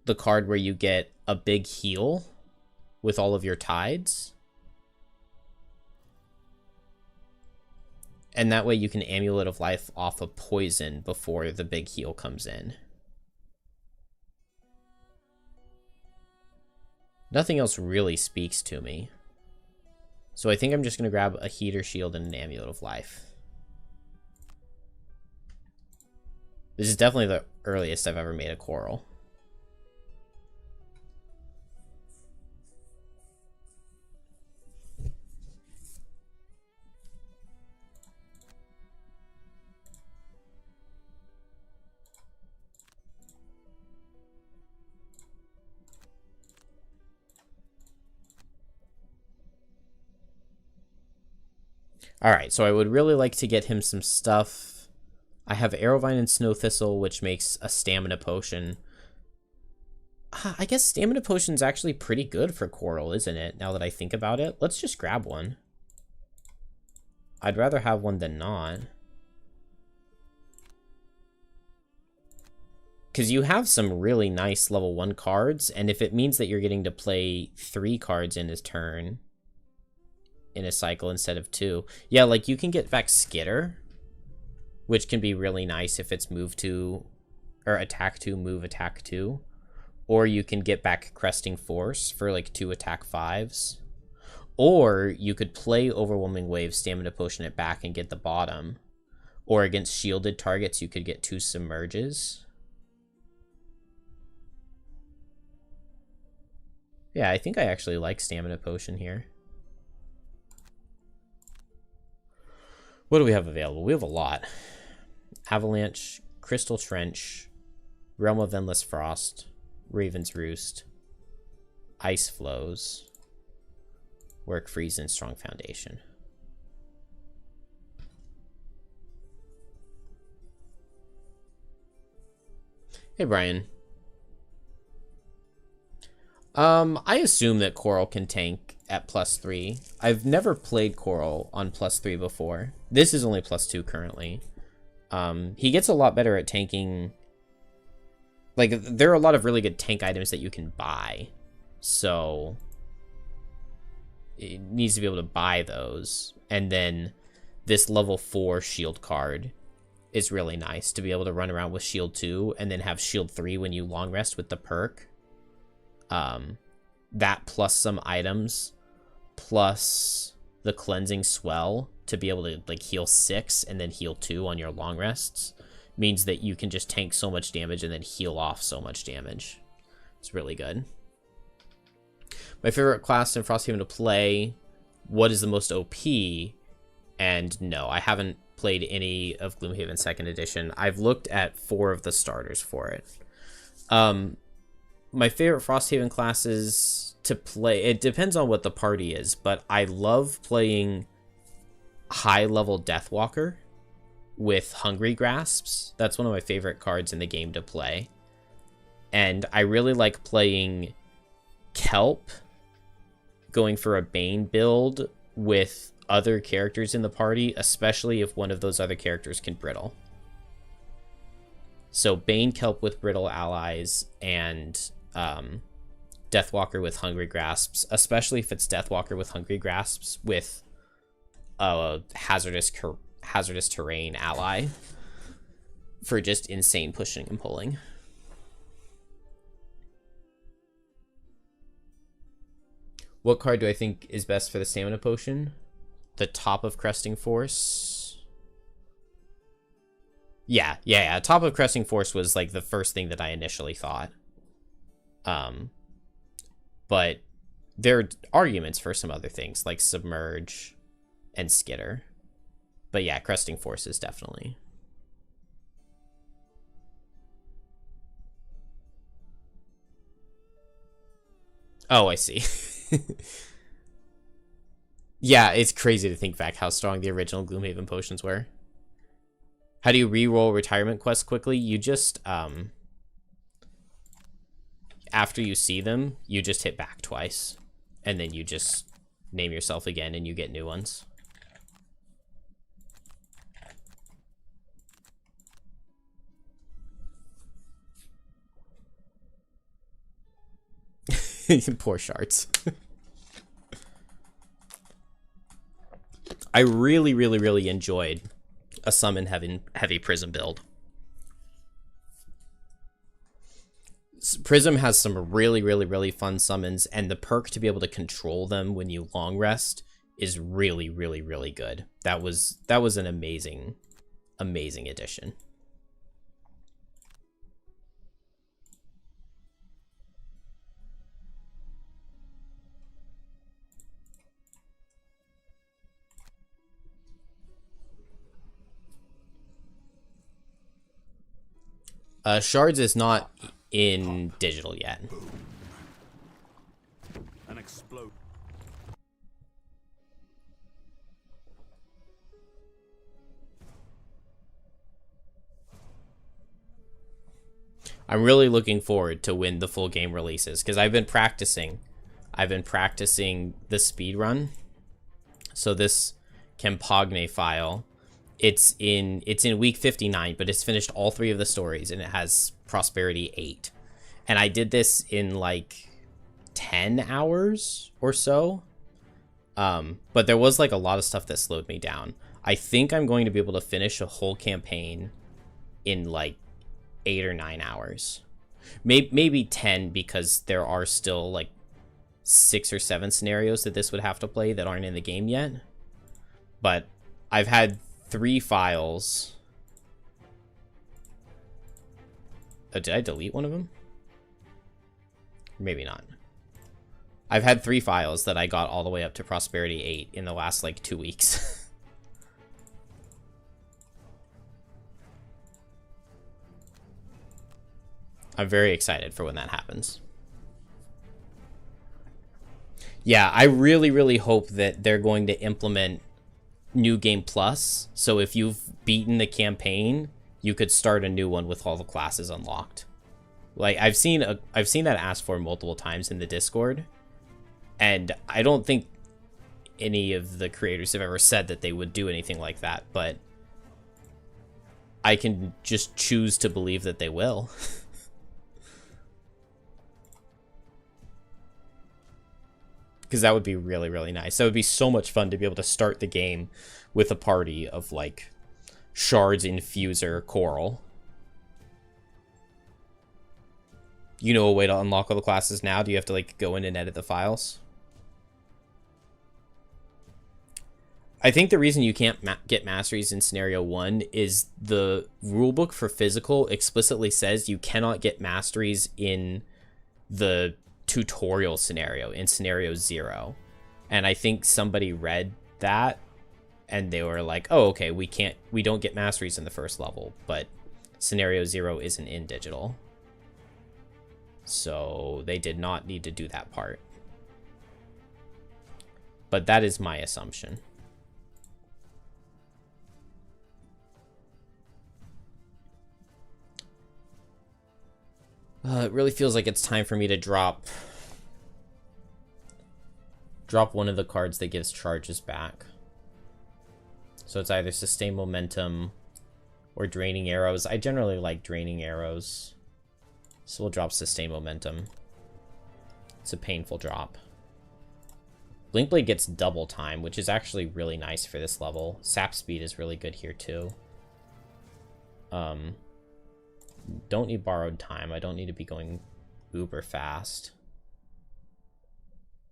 the card where you get a big heal with all of your tides. And that way you can Amulet of Life off of poison before the big heal comes in. Nothing else really speaks to me. So I think I'm just going to grab a Heater Shield and an Amulet of Life. This is definitely the earliest I've ever made a Coral. Alright, so I would really like to get him some stuff. I have Arrowvine and Snow Thistle, which makes a Stamina Potion. I guess Stamina Potion's actually pretty good for Coral, isn't it? Now that I think about it. Let's just grab one. I'd rather have one than not. Because you have some really nice level 1 cards, and if it means that you're getting to play 3 cards in his turn in a cycle instead of 2. Yeah, like you can get back Skitter, which can be really nice if it's move 2 or attack 2, move attack 2. Or you can get back Cresting Force for like 2 attack 5s. Or you could play Overwhelming Wave, Stamina Potion it back and get the bottom. Or against shielded targets, you could get 2 Submerges. Yeah, I think I actually like Stamina Potion here. What do we have available? We have a lot. Avalanche, Crystal Trench, Realm of Endless Frost, Raven's Roost, Ice Flows, Work Freeze, and Strong Foundation. Hey, Brian. I assume that Coral can tank at +3. I've never played Coral on +3 before. This is only +2 currently. He gets a lot better at tanking. Like, there are a lot of really good tank items that you can buy. So it needs to be able to buy those. And then this level 4 shield card is really nice to be able to run around with shield 2 and then have shield 3 when you long rest with the perk. That plus some items plus the cleansing swell to be able to like heal 6 and then heal 2 on your long rests means that you can just tank so much damage and then heal off so much damage. It's really good. My favorite class in Frosthaven to play, what is the most OP? And no, I haven't played any of Gloomhaven 2nd Edition. I've looked at 4 of the starters for it. My favorite Frosthaven classes to play, it depends on what the party is, but I love playing high-level Deathwalker with Hungry Grasps. That's one of my favorite cards in the game to play. And I really like playing Kelp, going for a Bane build with other characters in the party, especially if one of those other characters can Brittle. So Bane Kelp with Brittle allies and Deathwalker with Hungry Grasps, especially if it's Deathwalker with Hungry Grasps with a hazardous terrain ally for just insane pushing and pulling. What card do I think is best for the Stamina Potion? The top of Cresting Force. Yeah. Top of Cresting Force was like the first thing that I initially thought. But there are arguments for some other things like Submerge and Skitter. But yeah, Cresting Force is definitely. Oh, I see. Yeah, it's crazy to think back how strong the original Gloomhaven potions were. How do you re-roll retirement quests quickly? You just, after you see them, you just hit back twice. And then you just name yourself again and you get new ones. Poor shards. I really enjoyed a summon heavy Prism build. Prism has some really fun summons, and the perk to be able to control them when you long rest is really good. That was an amazing addition. Shards is not in digital yet. An explode. I'm really looking forward to when the full game releases, because I've been practicing the speed run. So this Campagne file, it's in week 59, but it's finished all 3 of the stories and it has Prosperity 8. And I did this in like 10 hours or so. But there was like a lot of stuff that slowed me down. I think I'm going to be able to finish a whole campaign in like 8 or 9 hours. Maybe 10, because there are still like 6 or 7 scenarios that this would have to play that aren't in the game yet. But I've had 3 files. Oh, did I delete one of them? Maybe not. I've had 3 files that I got all the way up to Prosperity 8 in the last like 2 weeks. I'm very excited for when that happens. Yeah, I really hope that they're going to implement New Game Plus. So if you've beaten the campaign, you could start a new one with all the classes unlocked. Like I've seen that asked for multiple times in the Discord, and I don't think any of the creators have ever said that they would do anything like that, but I can just choose to believe that they will. Because that would be really nice. That would be so much fun to be able to start the game with a party of like Shards, Infuser, Coral. You know a way to unlock all the classes now? Do you have to like go in and edit the files? I think the reason you can't get masteries in scenario 1 is the rulebook for physical explicitly says you cannot get masteries in the tutorial scenario, in scenario 0. And I think somebody read that and they were like, oh, okay, we don't get masteries in the first level, but scenario 0 isn't in digital. So they did not need to do that part. But that is my assumption. It really feels like it's time for me to drop one of the cards that gives charges back. So it's either Sustain Momentum or Draining Arrows. I generally like Draining Arrows, so we'll drop Sustain Momentum. It's a painful drop. Blinkblade gets double time, which is actually really nice for this level. Sap Speed is really good here too. Don't need Borrowed Time. I don't need to be going uber fast.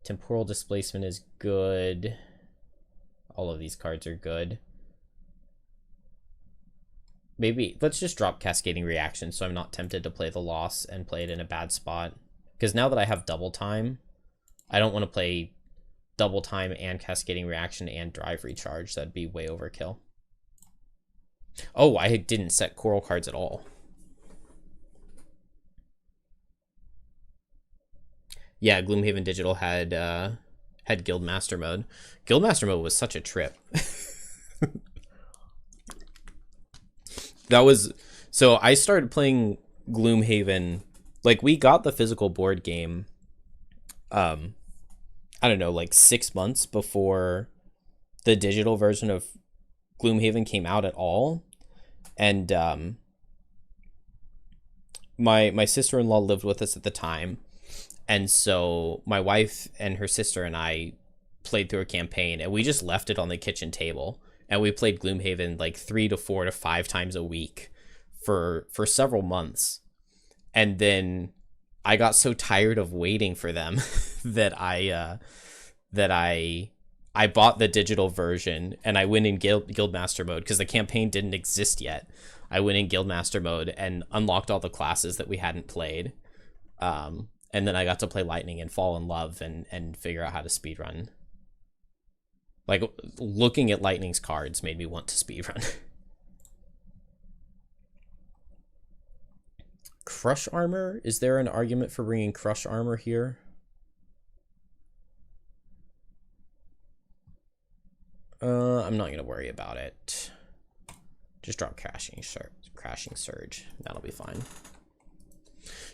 Temporal Displacement is good. All of these cards are good. maybe let's just drop Cascading Reaction so I'm not tempted to play the loss and play it in a bad spot. Because now that I have double time, I don't want to play double time and Cascading Reaction and Drive Recharge. That'd be way overkill. Oh, I didn't set Coral cards at all. Yeah, Gloomhaven Digital had Guildmaster mode. Guildmaster mode was such a trip. That was, so I started playing Gloomhaven, like we got the physical board game, I don't know, like 6 months before the digital version of Gloomhaven came out at all. And my sister-in-law lived with us at the time. And so my wife and her sister and I played through a campaign, and we just left it on the kitchen table. And we played Gloomhaven like 3 to 4 to 5 times a week for several months. And then I got so tired of waiting for them that I bought the digital version, and I went in Guildmaster mode because the campaign didn't exist yet. I went in Guildmaster mode and unlocked all the classes that we hadn't played. And then I got to play Lightning and fall in love and figure out how to speedrun. Like, looking at Lightning's cards made me want to speedrun. Crush Armor? Is there an argument for bringing Crush Armor here? I'm not going to worry about it. Just drop Crashing Surge. That'll be fine.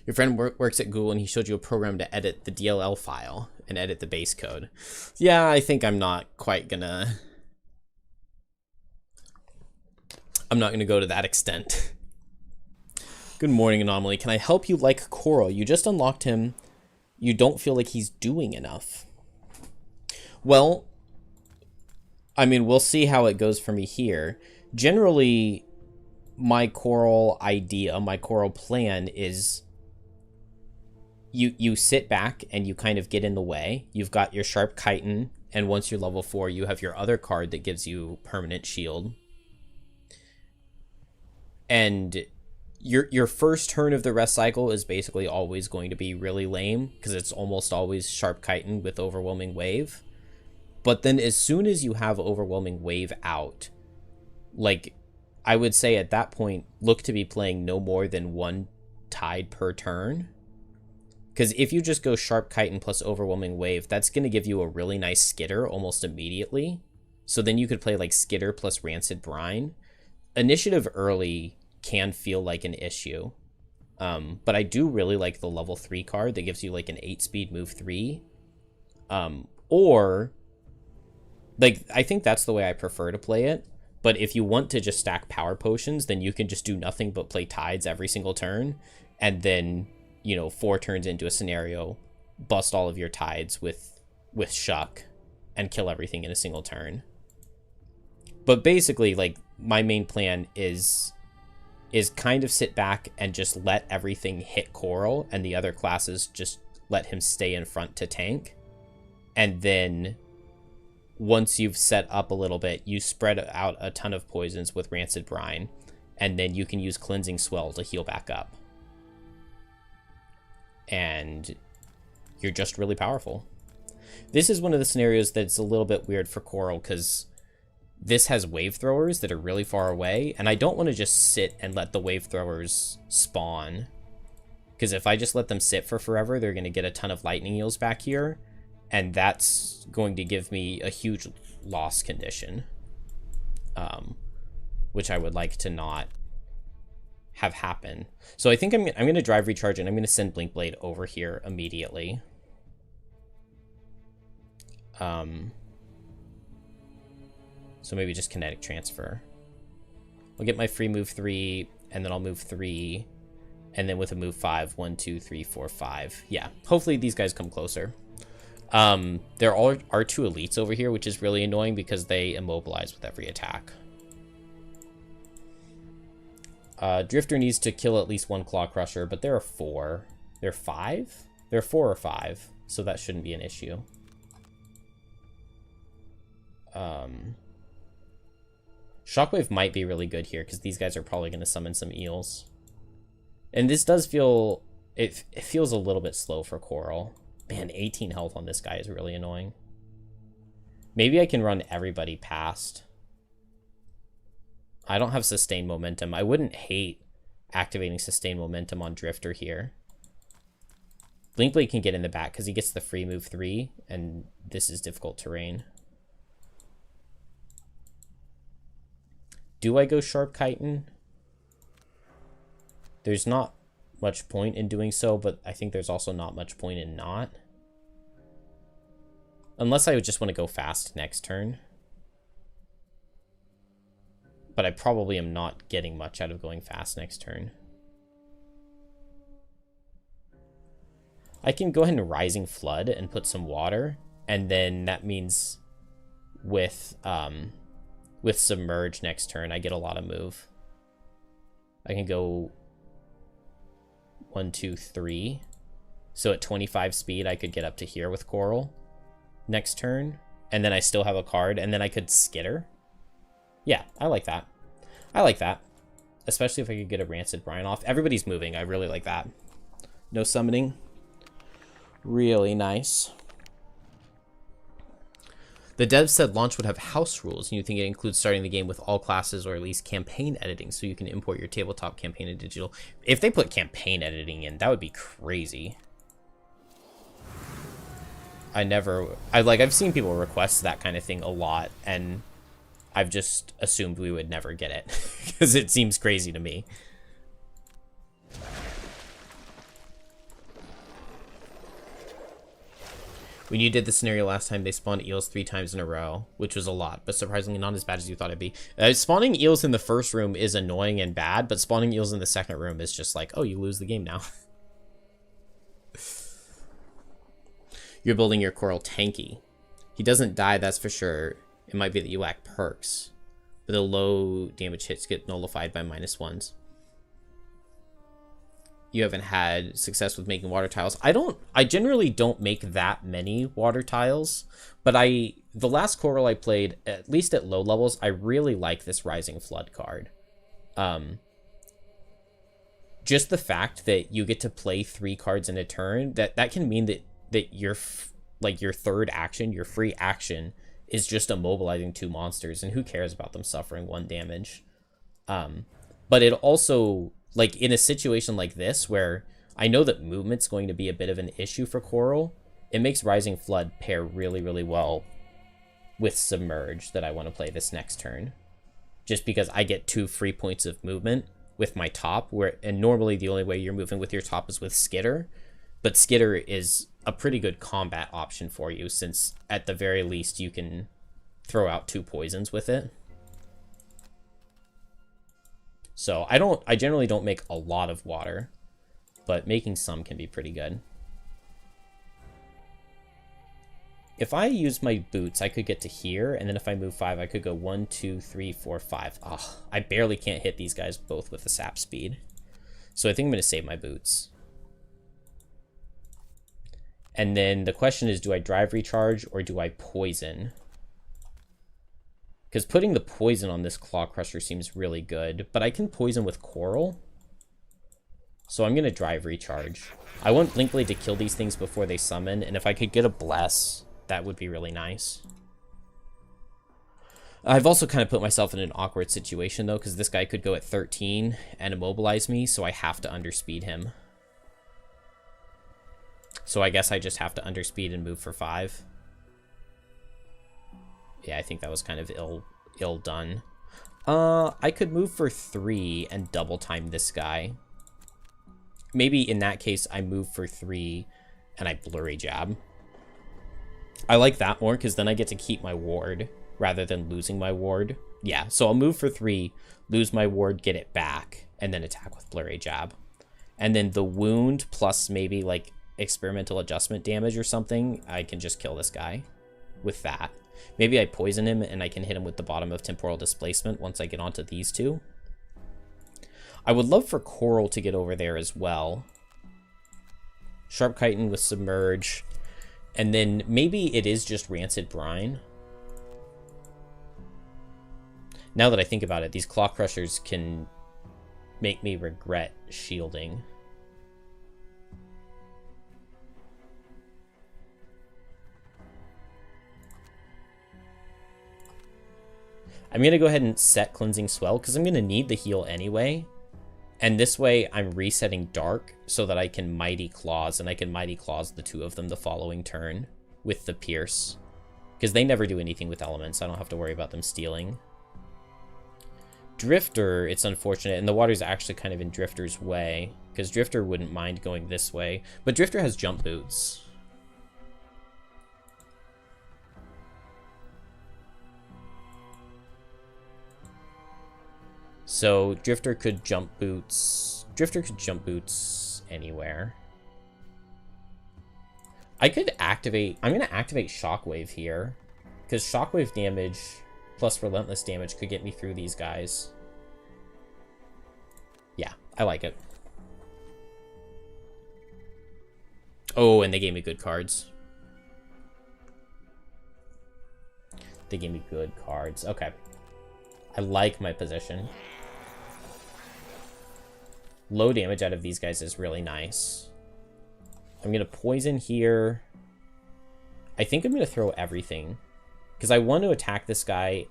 Your friend works at Google and he showed you a program to edit the DLL file and edit the base code. Yeah, I think I'm not gonna go to that extent. Good morning, Anomaly. Can I help you like Coral? You just unlocked him. You don't feel like he's doing enough. Well, I mean, we'll see how it goes for me here. Generally, my Coral idea, my Coral plan is you sit back and you kind of get in the way. You've got your Sharp Chitin, and once you're level 4, you have your other card that gives you permanent shield. And your first turn of the rest cycle is basically always going to be really lame because it's almost always Sharp Chitin with Overwhelming Wave. But then as soon as you have Overwhelming Wave out, like, I would say at that point, look to be playing no more than 1 Tide per turn. Because if you just go Sharp Chitin plus Overwhelming Wave, that's going to give you a really nice Skitter almost immediately. So then you could play like Skitter plus Rancid Brine. Initiative early can feel like an issue. But I do really like the level 3 card that gives you like an 8-speed move 3. Or, like, I think that's the way I prefer to play it. But if you want to just stack power potions, then you can just do nothing but play Tides every single turn. And then, you know, 4 turns into a scenario, bust all of your Tides with Shuck and kill everything in a single turn. But basically, like, my main plan is kind of sit back and just let everything hit Coral, and the other classes just let him stay in front to tank. And then once you've set up a little bit, you spread out a ton of poisons with Rancid Brine, and then you can use Cleansing Swell to heal back up. And you're just really powerful. This is one of the scenarios that's a little bit weird for Coral, because this has wave throwers that are really far away, and I don't want to just sit and let the wave throwers spawn. Because if I just let them sit for forever, they're going to get a ton of lightning eels back here, and that's going to give me a huge loss condition. Which I would like to not have happen. So I think I'm going to drive recharge, and I'm going to send Blink Blade over here immediately. So maybe just kinetic transfer. I'll get my free move 3, and then I'll move 3, and then with a move 5, 1, 2, 3, 4, 5. Yeah, hopefully these guys come closer. There are 2 elites over here, which is really annoying because they immobilize with every attack. Drifter needs to kill at least 1 Claw Crusher, but there are 4. There are 5? There are 4 or 5, so that shouldn't be an issue. Shockwave might be really good here because these guys are probably going to summon some eels. And this does feel... It feels a little bit slow for Coral. Man, 18 health on this guy is really annoying. Maybe I can run everybody past. I don't have sustained momentum. I wouldn't hate activating sustained momentum on Drifter here. Blinkblade can get in the back because he gets the free move 3, and this is difficult terrain. Do I go Sharp Chitin? There's not much point in doing so, but I think there's also not much point in not. Unless I would just want to go fast next turn. But I probably am not getting much out of going fast next turn. I can go ahead and Rising Flood and put some water, and then that means with Submerge next turn, I get a lot of move. I can go 1, 2, 3. So at 25 speed, I could get up to here with Coral next turn, and then I still have a card, and then I could Skitter. Yeah, I like that. I like that. Especially if I could get a Rancid Brine off. Everybody's moving. I really like that. No summoning. Really nice. The devs said launch would have house rules, and you think it includes starting the game with all classes or at least campaign editing so you can import your tabletop campaign to digital. If they put campaign editing in, that would be crazy. I've seen people request that kind of thing a lot, and I've just assumed we would never get it because it seems crazy to me. When you did the scenario last time, they spawned eels 3 times in a row, which was a lot, but surprisingly not as bad as you thought it'd be. Spawning eels in the first room is annoying and bad, but spawning eels in the second room is just like, oh, you lose the game now. You're building your Coral tanky. He doesn't die, that's for sure. It might be that you lack perks, but the low damage hits get nullified by -1s. You haven't had success with making water tiles. I generally don't make that many water tiles, but the last Coral I played, at least at low levels, I really like this Rising Flood card. Just the fact that you get to play 3 cards in a turn, that can mean that your third action, your free action, is just immobilizing 2 monsters, and who cares about them suffering 1 damage? But it also, like, in a situation like this, where I know that movement's going to be a bit of an issue for Coral, it makes Rising Flood pair really, really well with Submerge that I want to play this next turn. Just because I get 2 free points of movement with my top, and normally the only way you're moving with your top is with Skitter, but Skitter is a pretty good combat option for you, since at the very least you can throw out 2 poisons with it. So I generally don't make a lot of water, but making some can be pretty good. If I use my boots, I could get to here, and then if I move 5, I could go 1, 2, 3, 4, 5. Oh, I barely can't hit these guys both with the sap speed. So I think I'm going to save my boots. And then the question is, do I drive recharge or do I poison? Because putting the poison on this Claw Crusher seems really good, but I can poison with Coral. So I'm going to drive recharge. I want Blinkblade to kill these things before they summon, and if I could get a Bless, that would be really nice. I've also kind of put myself in an awkward situation, though, because this guy could go at 13 and immobilize me, so I have to underspeed him. So I guess I just have to underspeed and move for 5. Yeah, I think that was kind of ill done. I could move for 3 and double time this guy. Maybe in that case, I move for 3 and I Blurry Jab. I like that more because then I get to keep my ward rather than losing my ward. Yeah, so I'll move for 3, lose my ward, get it back, and then attack with Blurry Jab. And then the wound plus maybe like experimental adjustment damage or something, I can just kill this guy with that. Maybe I poison him and I can hit him with the bottom of Temporal Displacement once I get onto these 2. I would love for Coral to get over there as well. Sharp Chitin with Submerge. And then maybe it is just Rancid Brine. Now that I think about it, these Claw Crushers can make me regret shielding. I'm going to go ahead and set Cleansing Swell because I'm going to need the heal anyway. And this way I'm resetting Dark so that I can Mighty Claws, and I can Mighty Claws the two of them the following turn with the Pierce. Because they never do anything with elements, so I don't have to worry about them stealing. Drifter, it's unfortunate, and the water's actually kind of in Drifter's way, because Drifter wouldn't mind going this way. But Drifter has Jump Boots. So Drifter could Jump Boots. Drifter could Jump Boots anywhere. I could activate... I'm going to activate Shockwave here, because Shockwave damage plus Relentless damage could get me through these guys. Yeah, I like it. Oh, and they gave me good cards. They gave me good cards. Okay. I like my position. Low damage out of these guys is really nice. I'm going to poison here. I think I'm going to throw everything. Because I want to attack this guy.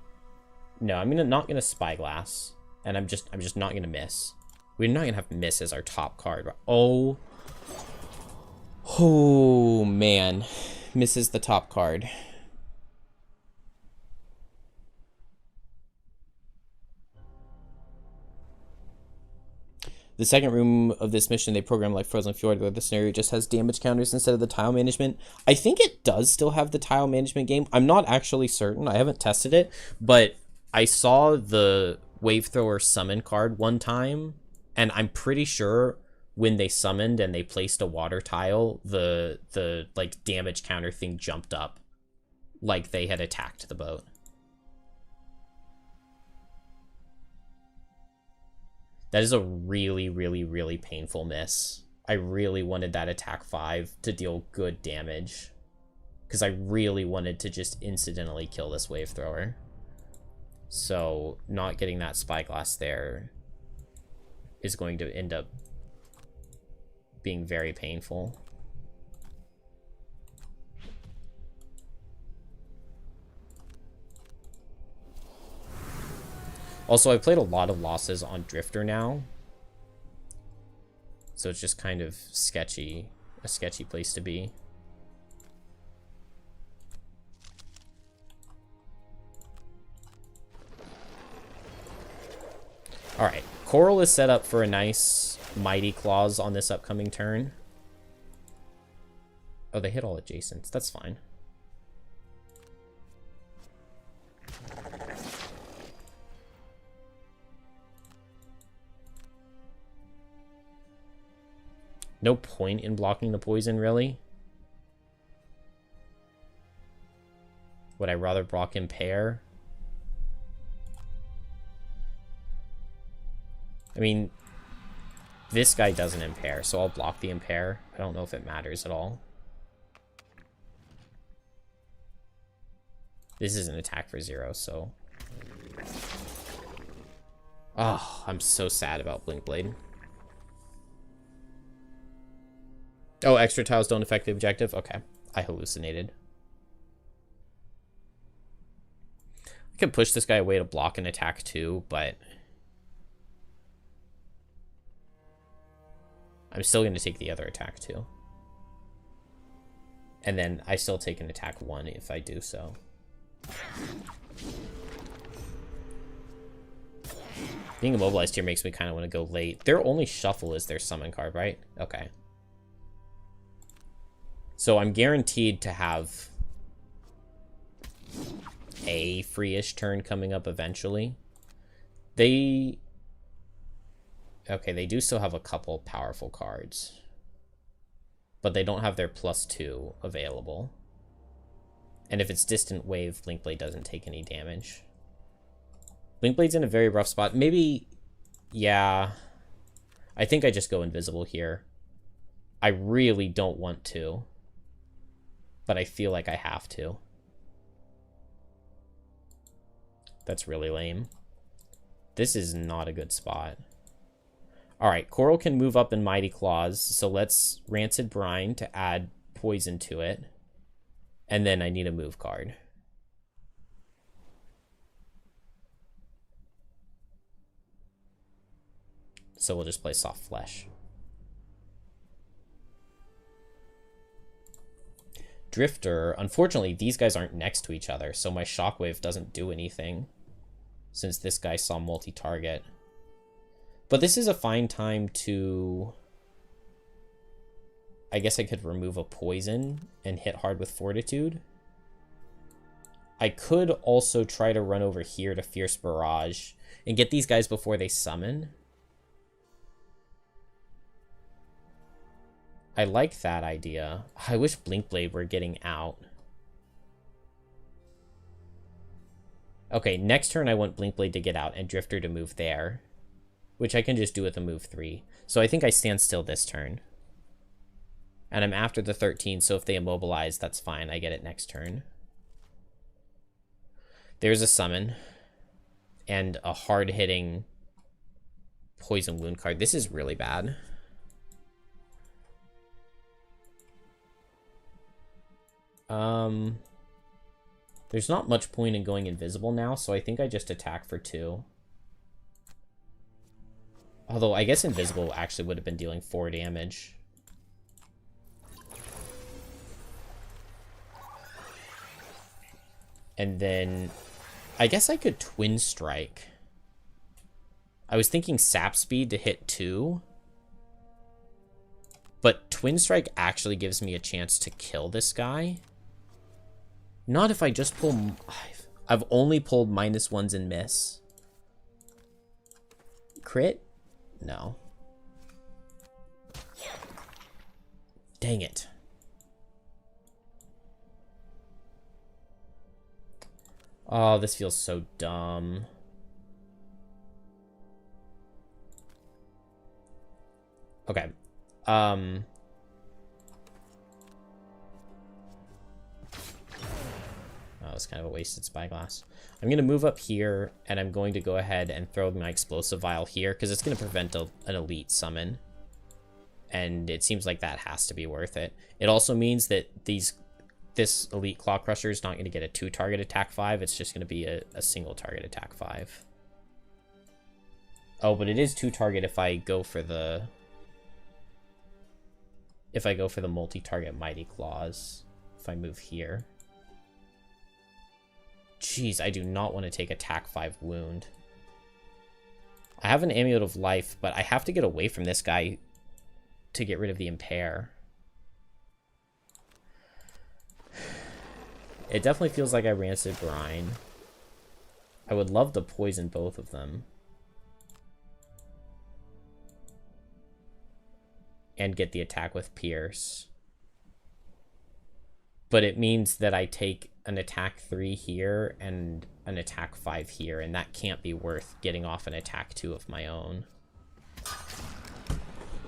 No, I'm not going to Spyglass. And I'm just not going to miss. We're not going to have miss as our top card. Oh. Oh, man. Miss is the top card. The second room of this mission, they program like Frozen Fjord, where the scenario just has damage counters instead of the tile management. I think it does still have the tile management game. I'm not actually certain. I haven't tested it, but I saw the Wave Thrower summon card one time, and I'm pretty sure when they summoned and they placed a water tile, the like damage counter thing jumped up like they had attacked the boat. That is a really, really, really painful miss. I really wanted that attack 5 to deal good damage, because I really wanted to just incidentally kill this Wave Thrower. So not getting that Spyglass there is going to end up being very painful. Also, I've played a lot of losses on Drifter now, so it's just kind of sketchy, a sketchy place to be. Alright, Coral is set up for a nice Mighty Claws on this upcoming turn. Oh, they hit all adjacents. That's fine. No point in blocking the poison, really. Would I rather block Impair? I mean, this guy doesn't Impair, so I'll block the Impair. I don't know if it matters at all. This is an attack for 0, so... Oh, I'm so sad about Blink Blade. Oh, extra tiles don't affect the objective? Okay, I hallucinated. I could push this guy away to block an attack too, but... I'm still going to take the other attack too. And then I still take an attack 1 if I do so. Being immobilized here makes me kind of want to go late. Their only shuffle is their summon card, right? Okay. So I'm guaranteed to have a free-ish turn coming up eventually. Okay, they do still have a couple powerful cards, but they don't have their +2 available. And if it's Distant Wave, Blinkblade doesn't take any damage. Blinkblade's in a very rough spot. Maybe, yeah. I think I just go invisible here. I really don't want to, but I feel like I have to. That's really lame. This is not a good spot. Alright, Coral can move up in Mighty Claws, so let's Rancid Brine to add poison to it. And then I need a move card. So we'll just play Soft Flesh. Drifter. Unfortunately, these guys aren't next to each other, so my Shockwave doesn't do anything, since this guy saw multi-target. But this is a fine time to... I guess I could remove a poison and hit hard with Fortitude. I could also try to run over here to Fierce Barrage and get these guys before they summon. I like that idea. I wish Blinkblade were getting out. Okay, next turn I want Blinkblade to get out and Drifter to move there, which I can just do with a move 3. So I think I stand still this turn. And I'm after the 13, so if they immobilize, that's fine. I get it next turn. There's a summon. And a hard-hitting Poison Wound card. This is really bad. There's not much point in going invisible now, so I think I just attack for 2. Although, I guess invisible actually would have been dealing 4 damage. And then, I guess I could Twin Strike. I was thinking Sap Speed to hit 2. But Twin Strike actually gives me a chance to kill this guy. Not if I just pull... I've only pulled -1s and miss. Crit? No. Dang it. Oh, this feels so dumb. Okay. Oh, it's kind of a wasted Spyglass. I'm going to move up here, and I'm going to go ahead and throw my Explosive Vial here, because it's going to prevent an Elite summon. And it seems like that has to be worth it. It also means that this Elite Claw Crusher is not going to get a 2-target attack 5. It's just going to be a single target attack 5. Oh, but it is 2-target if I go for the... If I go for the multi-target Mighty Claws. If I move here. Jeez, I do not want to take attack 5 wound. I have an Amulet of Life, but I have to get away from this guy to get rid of the Impair. It definitely feels like I Rancid Brine. I would love to poison both of them. And get the attack with Pierce. But it means that I take an attack 3 here and an attack 5 here, and that can't be worth getting off an attack 2 of my own.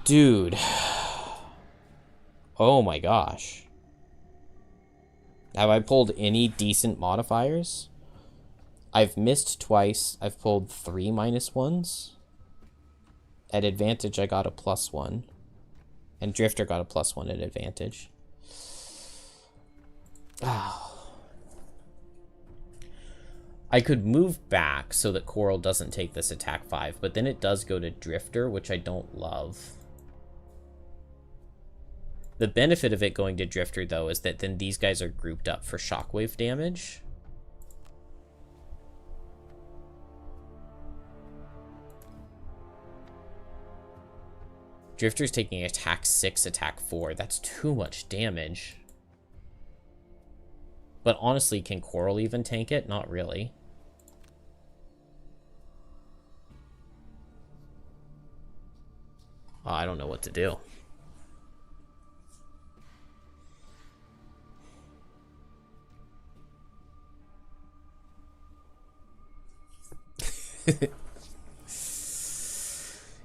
Dude. Oh my gosh. Have I pulled any decent modifiers? I've missed twice. I've pulled 3 -1s. At advantage, I got a +1. And Drifter got a +1 at advantage. Oh. I could move back so that Coral doesn't take this attack 5, but then it does go to Drifter, which I don't love. The benefit of it going to Drifter, though, is that then these guys are grouped up for Shockwave damage. Drifter's taking attack 6, attack 4. That's too much damage. But honestly, can Coral even tank it? Not really. Oh, I don't know what to do.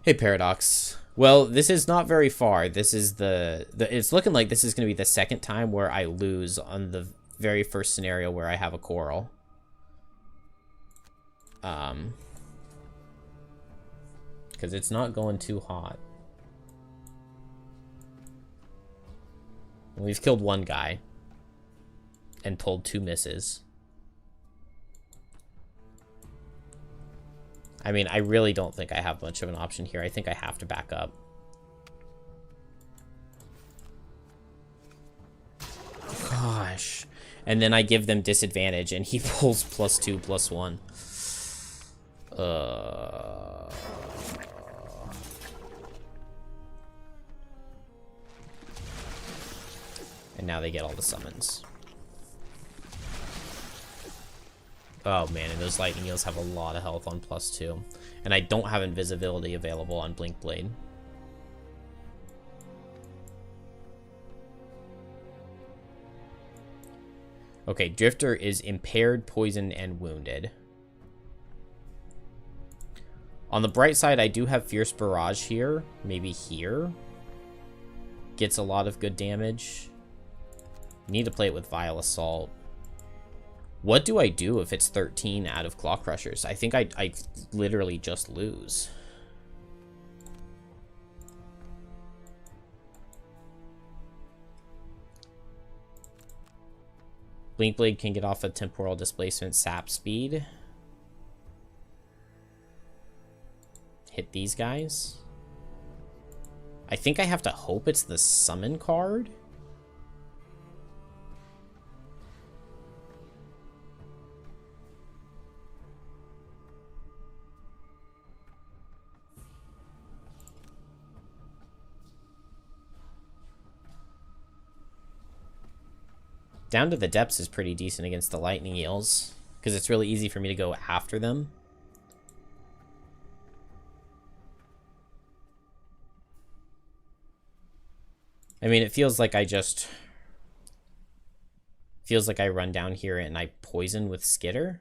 Hey, Paradox. Well, this is not very far. This is it's looking like this is going to be the second time where I lose on the very first scenario where I have a Coral. because it's not going too hot. We've killed one guy and pulled 2 misses. I mean, I really don't think I have much of an option here. I think I have to back up. Gosh. And then I give them disadvantage, and he pulls +2, +1. And now they get all the summons. Oh man, and those lightning eels have a lot of health on +2. And I don't have invisibility available on Blink Blade. Okay, Drifter is impaired, poisoned, and wounded. On the bright side, I do have Fierce Barrage here. Maybe here. Gets a lot of good damage. Need to play it with Vile Assault. What do I do if it's 13 out of Claw Crushers? I think I literally just lose. Blink Blade can get off a Temporal Displacement, sap speed. Hit these guys. I think I have to hope it's the summon card. Down to the Depths is pretty decent against the Lightning Eels, because it's really easy for me to go after them. I mean, it feels like I run down here and I poison with Skitter.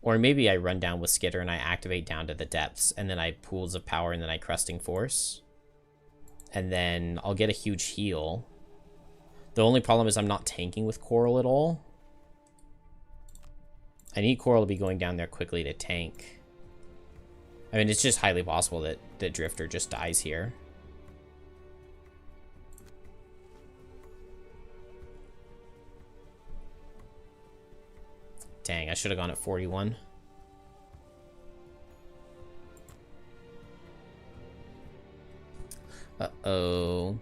Or maybe I run down with Skitter and I activate Down to the Depths, and then I Pools of Power, and then I Cresting Force. And then I'll get a huge heal. The only problem is I'm not tanking with Coral at all. I need Coral to be going down there quickly to tank. I mean, it's just highly possible that Drifter just dies here. Dang, I should have gone at 41. Uh-oh.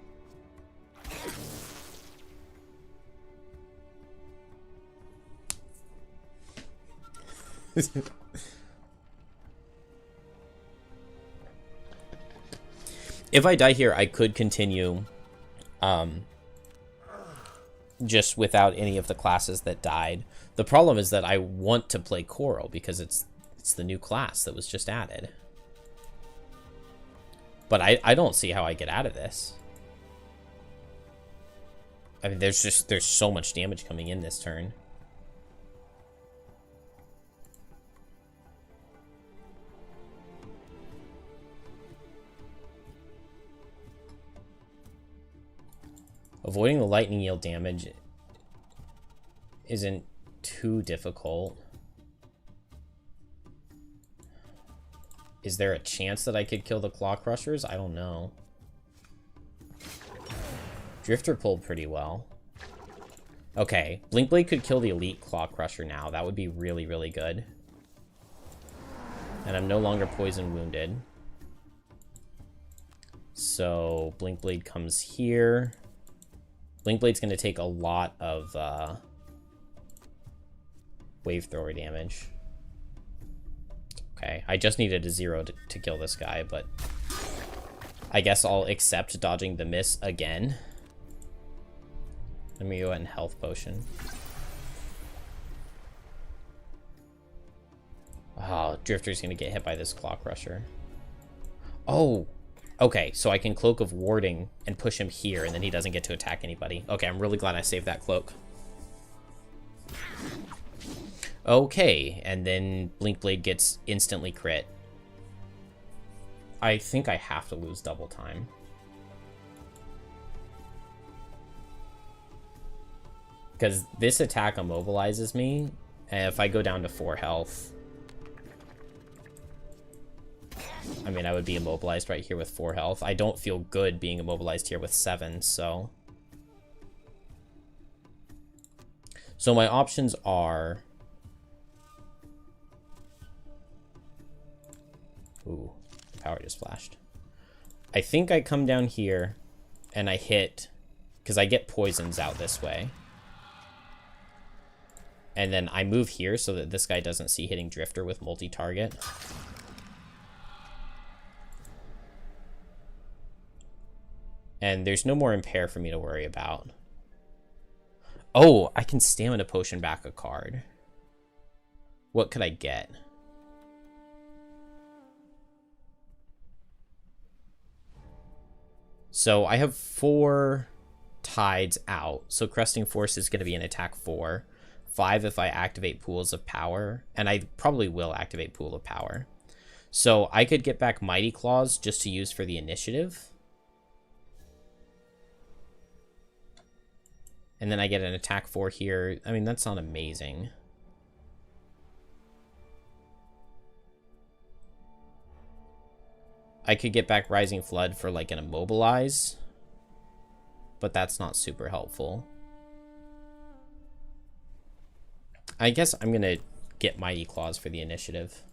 If I die here, I could continue just without any of the classes that died. The problem is that I want to play Coral because it's the new class that was just added. But I don't see how I get out of this. I mean, there's so much damage coming in this turn. Avoiding the lightning eel damage isn't too difficult. Is there a chance that I could kill the Claw Crushers? I don't know. Drifter pulled pretty well. Okay, Blink Blade could kill the Elite Claw Crusher now. That would be really, really good. And I'm no longer poison wounded. So Blink Blade comes here. Blink Blade's going to take a lot of Wave Thrower damage. Okay, I just needed a 0 to kill this guy, but I guess I'll accept dodging the miss again. Let me go ahead and Health Potion. Oh, Drifter's going to get hit by this Claw Crusher. Oh! Okay, so I can Cloak of Warding and push him here, and then he doesn't get to attack anybody. Okay, I'm really glad I saved that cloak. Okay, and then Blink Blade gets instantly crit. I think I have to lose double time. Because this attack immobilizes me, and if I go down to 4 health, I mean, I would be immobilized right here with 4 health. I don't feel good being immobilized here with 7, so... So my options are... Ooh, the power just flashed. I think I come down here and I hit... Because I get poisons out this way. And then I move here so that this guy doesn't see hitting Drifter with multi-target. And there's no more impair for me to worry about. Oh, I can stamina potion back a card. What could I get? So I have 4 tides out. So Cresting Force is going to be an attack 4. 5 if I activate Pools of Power. And I probably will activate Pool of Power. So I could get back Mighty Claws just to use for the initiative. And then I get an attack 4 here. I mean, that's not amazing. I could get back Rising Flood for like an Immobilize. But that's not super helpful. I guess I'm going to get Mighty Claws for the initiative.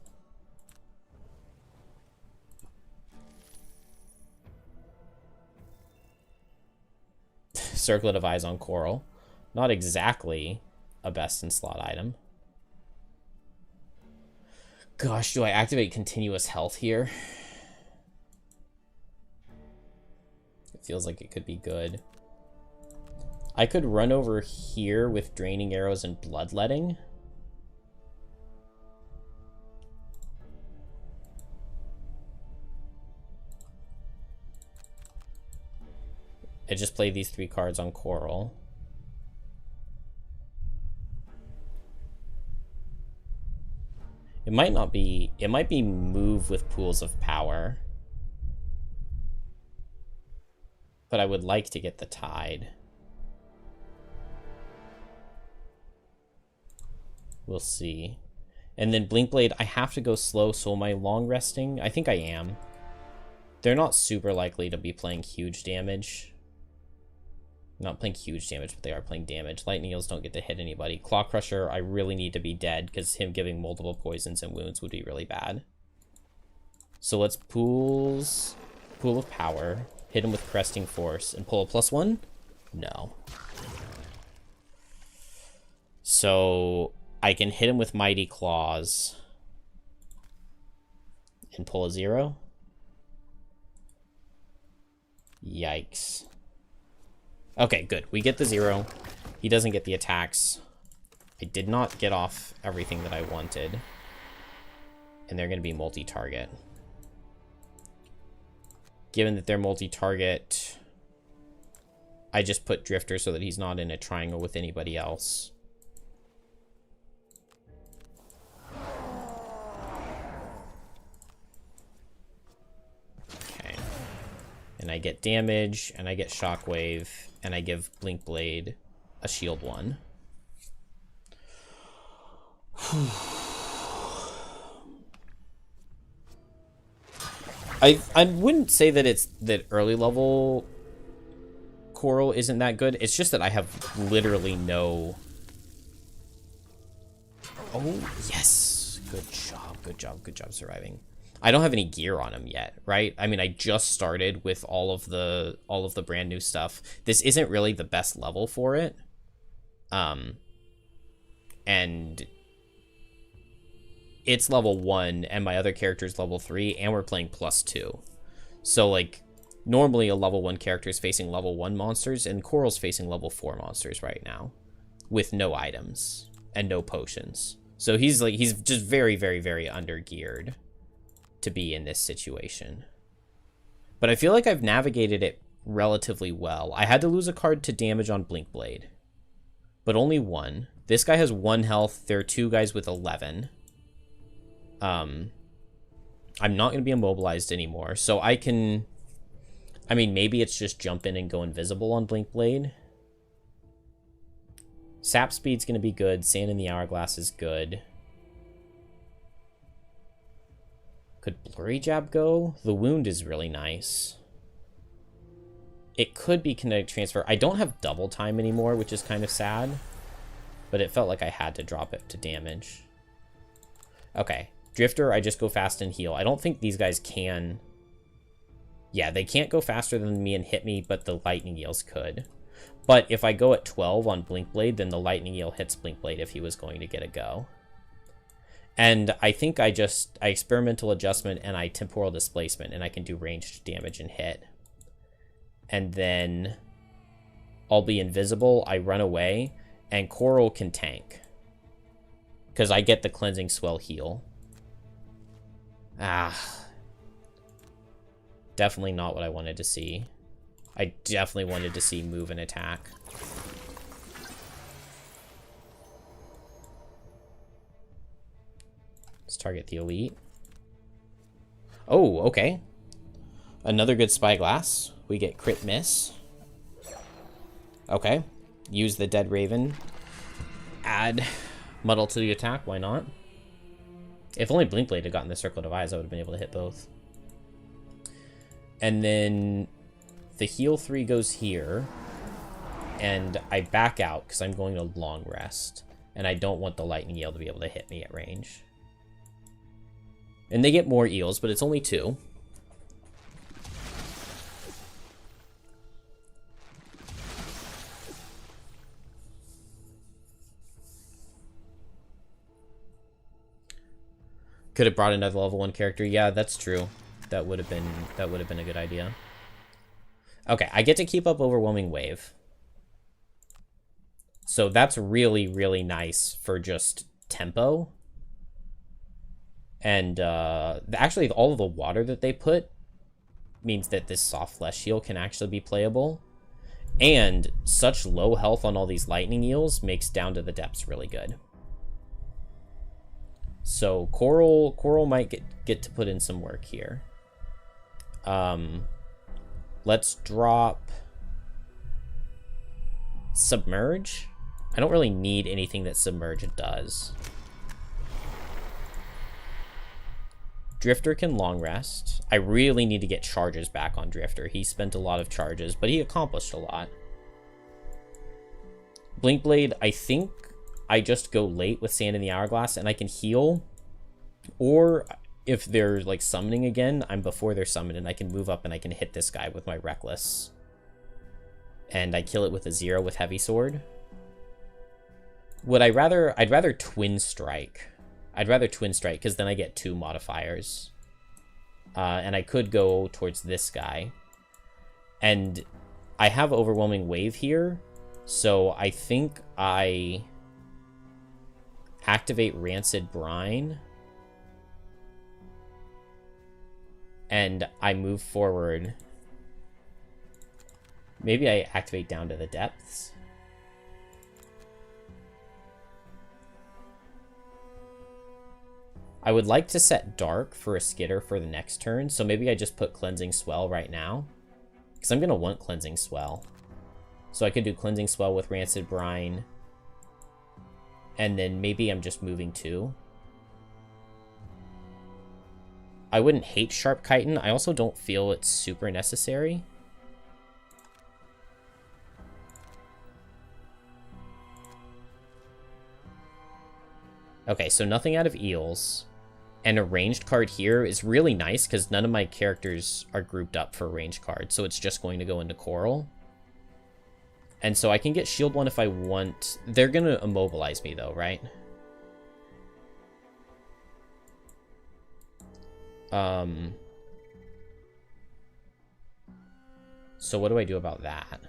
Circlet of Eyes on Coral. Not exactly a best in slot item. Gosh, do I activate Continuous Health here? It feels like it could be good. I could run over here with Draining Arrows and Bloodletting. I just play these 3 cards on Coral. It might not be... It might be move with Pools of Power. But I would like to get the Tide. We'll see. And then Blinkblade, I have to go slow, so am I long resting? I think I am. They're not super likely to be playing huge damage. Not playing huge damage, but they are playing damage. Lightning Eels don't get to hit anybody. Claw Crusher, I really need to be dead, because him giving multiple poisons and wounds would be really bad. So let's Pool of Power, hit him with Cresting Force, and pull a +1? No. So I can hit him with Mighty Claws and pull a 0. Yikes. Okay, good. We get the 0. He doesn't get the attacks. I did not get off everything that I wanted. And they're going to be multi-target. Given that they're multi-target, I just put Drifter so that he's not in a triangle with anybody else. Okay. And I get damage, and I get Shockwave, and I give Blinkblade a shield 1. I wouldn't say that it's that early level Coral isn't that good. It's just that I have literally no... Oh, yes. Good job, good job, good job surviving. I don't have any gear on him yet, right? I mean, I just started with all of the brand new stuff. This isn't really the best level for it. And it's level 1 and my other character's level 3 and we're playing +2. So like normally a level 1 character is facing level 1 monsters and Coral's facing level 4 monsters right now with no items and no potions. So he's just very, very, very under geared to be in this situation. But I feel like I've navigated it relatively well. I had to lose a card to damage on Blinkblade, but only 1. This guy has 1 health. There are 2 guys with 11. I'm not going to be immobilized anymore, so I can... I mean, maybe it's just jump in and go invisible on Blinkblade. Sap Speed's going to be good. Sand in the Hourglass is good. Could Blurry Jab go? The wound is really nice. It could be kinetic transfer. I don't have double time anymore, which is kind of sad. But it felt like I had to drop it to damage. Okay. Drifter, I just go fast and heal. I don't think these guys can... Yeah, they can't go faster than me and hit me, but the Lightning Eels could. But if I go at 12 on Blink Blade, then the Lightning Eel hits Blink Blade if he was going to get a go. And I think I experimental adjustment and I temporal displacement, and I can do ranged damage and hit. And then I'll be invisible, I run away, and Coral can tank. Because I get the Cleansing Swell heal. Definitely not what I wanted to see. I definitely wanted to see move and attack. Let's target the elite. Oh, okay. Another good Spyglass. We get crit miss. Okay. Use the Dead Raven. Add Muddle to the attack. Why not? If only Blink Blade had gotten the Circlet of Eyes, I would have been able to hit both. And then the heal 3 goes here. And I back out because I'm going to long rest. And I don't want the Lightning Eel to be able to hit me at range. And they get more eels, but it's only 2. Could have brought another level 1 character. Yeah, that's true. That would have been a good idea. Okay, I get to keep up Overwhelming Wave. So that's really, really nice for just tempo. And actually, all of the water that they put means that this soft flesh heal can actually be playable. And such low health on all these lightning eels makes Down to the Depths really good. So Coral might get to put in some work here. Let's drop Submerge. I don't really need anything that Submerge does. Drifter can long rest. I really need to get charges back on Drifter. He spent a lot of charges, but he accomplished a lot. Blink Blade, I think I just go late with Sand in the Hourglass and I can heal. Or if they're like summoning again, I'm before they're summoned and I can move up and I can hit this guy with my Reckless. And I kill it with a 0 with Heavy Sword. I'd rather Twin Strike. I'd rather Twin Strike because then I get 2 modifiers. And I could go towards this guy. And I have Overwhelming Wave here. So I think I activate Rancid Brine. And I move forward. Maybe I activate Down to the Depths. I would like to set Dark for a Skitter for the next turn, so maybe I just put Cleansing Swell right now. Because I'm going to want Cleansing Swell. So I could do Cleansing Swell with Rancid Brine. And then maybe I'm just moving 2. I wouldn't hate Sharp Chitin. I also don't feel it's super necessary. Okay, so nothing out of eels. And a ranged card here is really nice because none of my characters are grouped up for a ranged card. So it's just going to go into Coral. And so I can get Shield 1 if I want. They're going to immobilize me though, right? So what do I do about that?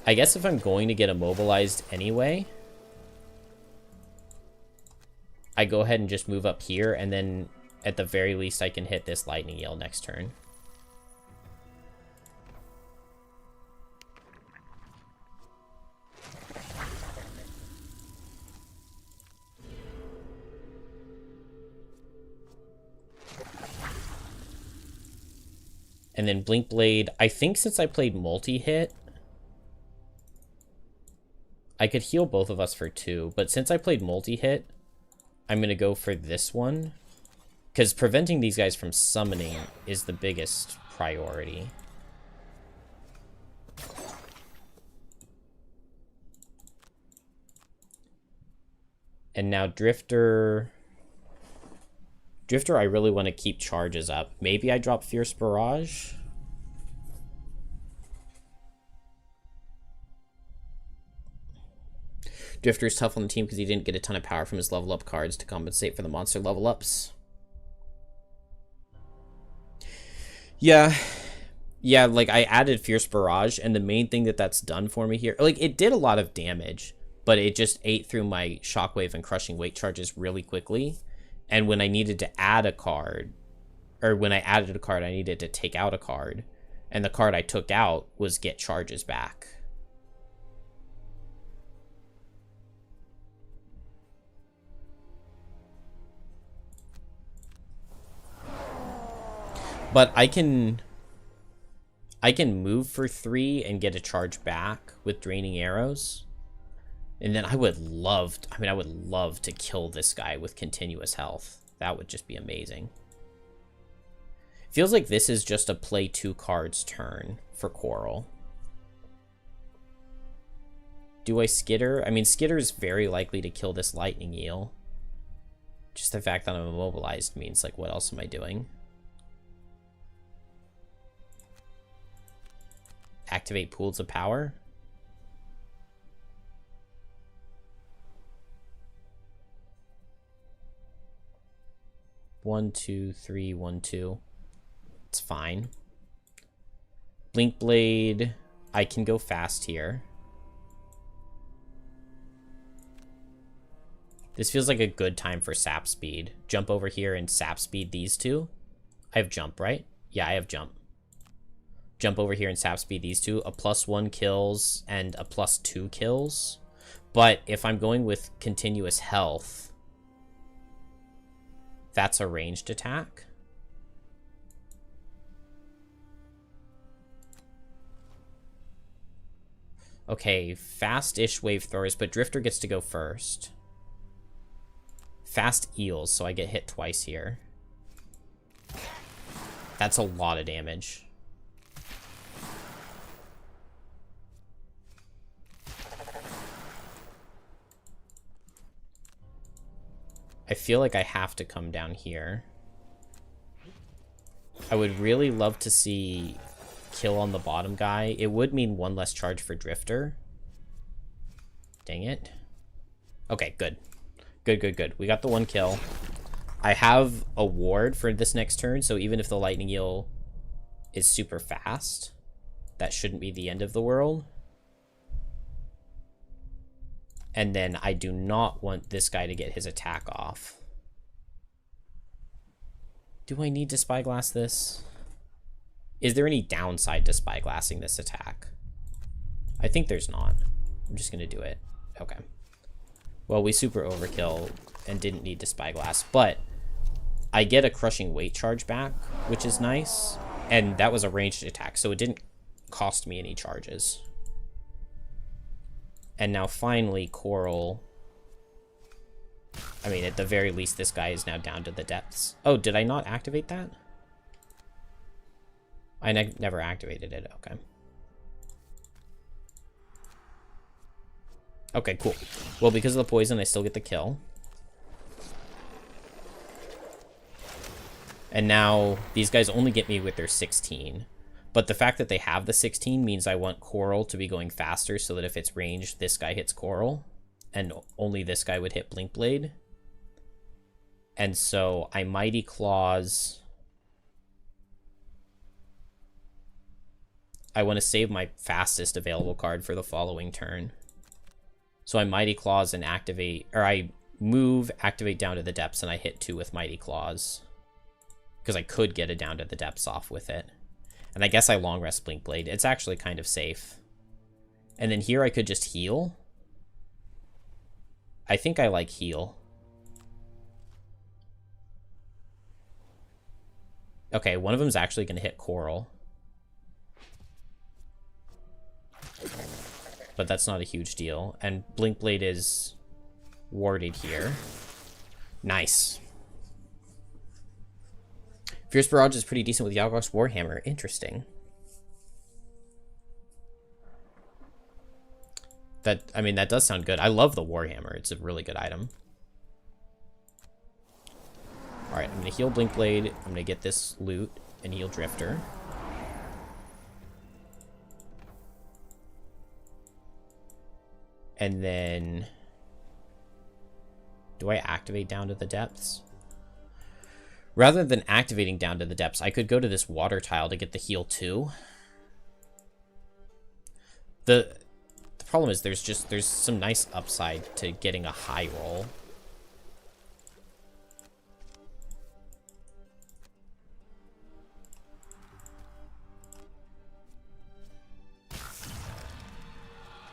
I guess if I'm going to get immobilized anyway, I go ahead and just move up here, and then at the very least I can hit this Lightning Eel next turn. And then Blink Blade, I think since I played multi-hit, I could heal both of us for 2, but since I played multi-hit, I'm going to go for this one. Because preventing these guys from summoning is the biggest priority. And now Drifter... Drifter, I really want to keep charges up. Maybe I drop Fierce Barrage? Drifter's tough on the team because he didn't get a ton of power from his level up cards to compensate for the monster level ups. Yeah, like I added Fierce Barrage, and the main thing that's done for me here, like it did a lot of damage, but it just ate through my Shockwave and Crushing Weight charges really quickly. And when I needed to add a card, or when I added a card, I needed to take out a card, and the card I took out was get charges back. But I can move for 3 and get a charge back with Draining Arrows. And then I would love to kill this guy with continuous health. That would just be amazing. Feels like this is just a play 2 cards turn for Coral. Do I Skitter? I mean, Skitter is very likely to kill this Lightning Eel. Just the fact that I'm immobilized means, like, what else am I doing? Activate Pools of Power. One, two, three, 1, 2. It's fine. Blink Blade. I can go fast here. This feels like a good time for Sap Speed. Jump over here and Sap Speed these two. I have Jump, right? Yeah, I have Jump. Jump over here and Sap Speed these two. A +1 kills and a +2 kills. But if I'm going with continuous health, that's a ranged attack. Okay, fast-ish wave throwers, but Drifter gets to go first. Fast eels, so I get hit twice here. That's a lot of damage. I feel like I have to come down here. I would really love to see kill on the bottom guy. It would mean 1 less charge for Drifter. Dang it. Okay, good. Good. We got the 1 kill. I have a ward for this next turn, so even if the Lightning Eel is super fast, that shouldn't be the end of the world. And then I do not want this guy to get his attack off. Do I need to Spyglass this? Is there any downside to Spyglassing this attack? I think there's not. I'm just going to do it. Okay. Well, we super overkill and didn't need to Spyglass, but I get a Crushing Weight charge back, which is nice. And that was a ranged attack, so it didn't cost me any charges. And now finally, Coral. I mean, at the very least, this guy is now down to the depths. Oh, did I not activate that? I never activated it. Okay. Okay, cool. Well, because of the poison, I still get the kill. And now these guys only get me with their 16. But the fact that they have the 16 means I want Coral to be going faster so that if it's ranged, this guy hits Coral. And only this guy would hit Blink Blade. And so I Mighty Claws. I want to save my fastest available card for the following turn. So I Mighty Claws and activate, or I move, activate down to the depths, and I hit 2 with Mighty Claws. Because I could get a down to the depths off with it. And I guess I long rest Blink Blade. It's actually kind of safe. And then here I could just heal. I think I like heal. Okay, one of them's actually going to hit Coral. but that's not a huge deal. And Blink Blade is warded here. Nice. Fierce Barrage is pretty decent with Yalgok's Warhammer. Interesting. I mean, that does sound good. I love the Warhammer. It's a really good item. Alright, I'm going to heal Blink Blade. I'm going to get this loot and heal Drifter. And then... do I activate Down to the Depths? Rather than activating Down to the Depths, I could go to this water tile to get the heal too. The problem is there's some nice upside to getting a high roll.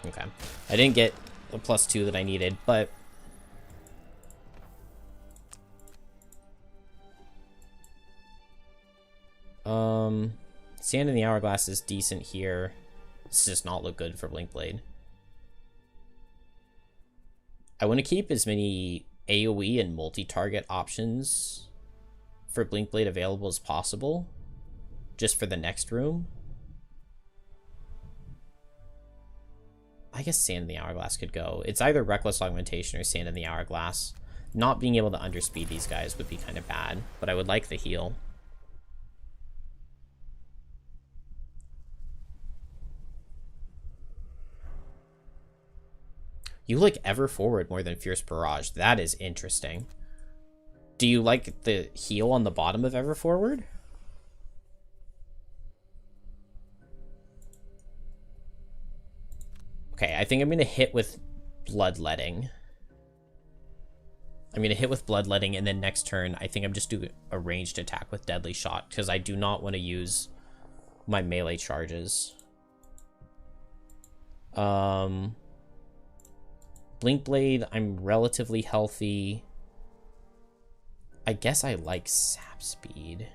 Okay. I didn't get the +2 that I needed, but... Sand in the Hourglass is decent here. This does not look good for Blink Blade. I want to keep as many AoE and multi-target options for Blink Blade available as possible, just for the next room. I guess Sand in the Hourglass could go. It's either Reckless Augmentation or Sand in the Hourglass. Not being able to underspeed these guys would be kind of bad, but I would like the heal. You like Ever Forward more than Fierce Barrage. That is interesting. Do you like the heal on the bottom of Ever Forward? Okay, I think I'm going to hit with Bloodletting. I'm going to hit with Bloodletting, and then next turn, I think I'm just doing a ranged attack with Deadly Shot, because I do not want to use my melee charges. Blink Blade, I'm relatively healthy. I guess I like Sap Speed.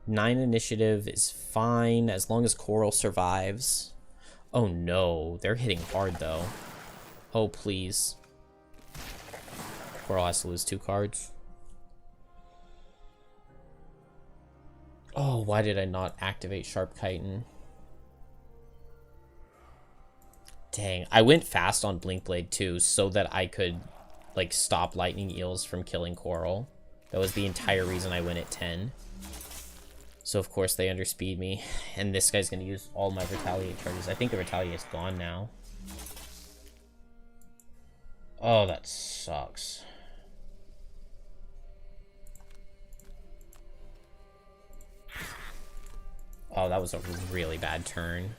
Nine initiative is fine as long as Coral survives. Oh no, they're hitting hard though. Oh please. Coral has to lose 2 cards. Oh, why did I not activate Sharp Chitin? Dang, I went fast on Blink Blade too, so that I could, like, stop Lightning Eels from killing Coral. That was the entire reason I went at 10. So of course they underspeed me, and this guy's gonna use all my Retaliate charges. I think the Retaliate's gone now. Oh, that sucks. Oh, that was a really bad turn.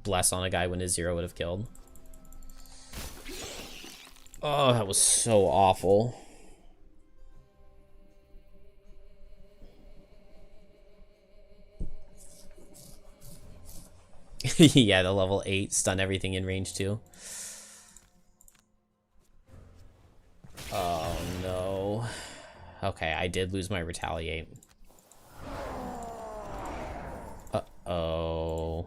Bless on a guy when his 0 would have killed. Oh, that was so awful. Yeah, the level 8 stun everything in range 2. Oh no. Okay, I did lose my Retaliate. Uh-oh.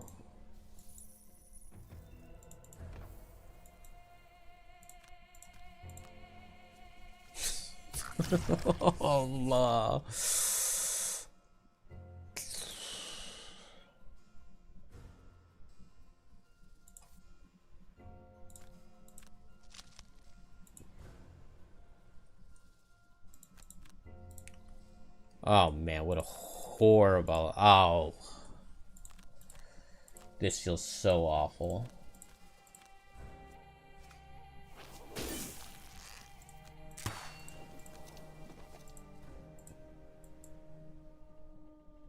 Allah. Oh man, what a horrible... Oh. This feels so awful.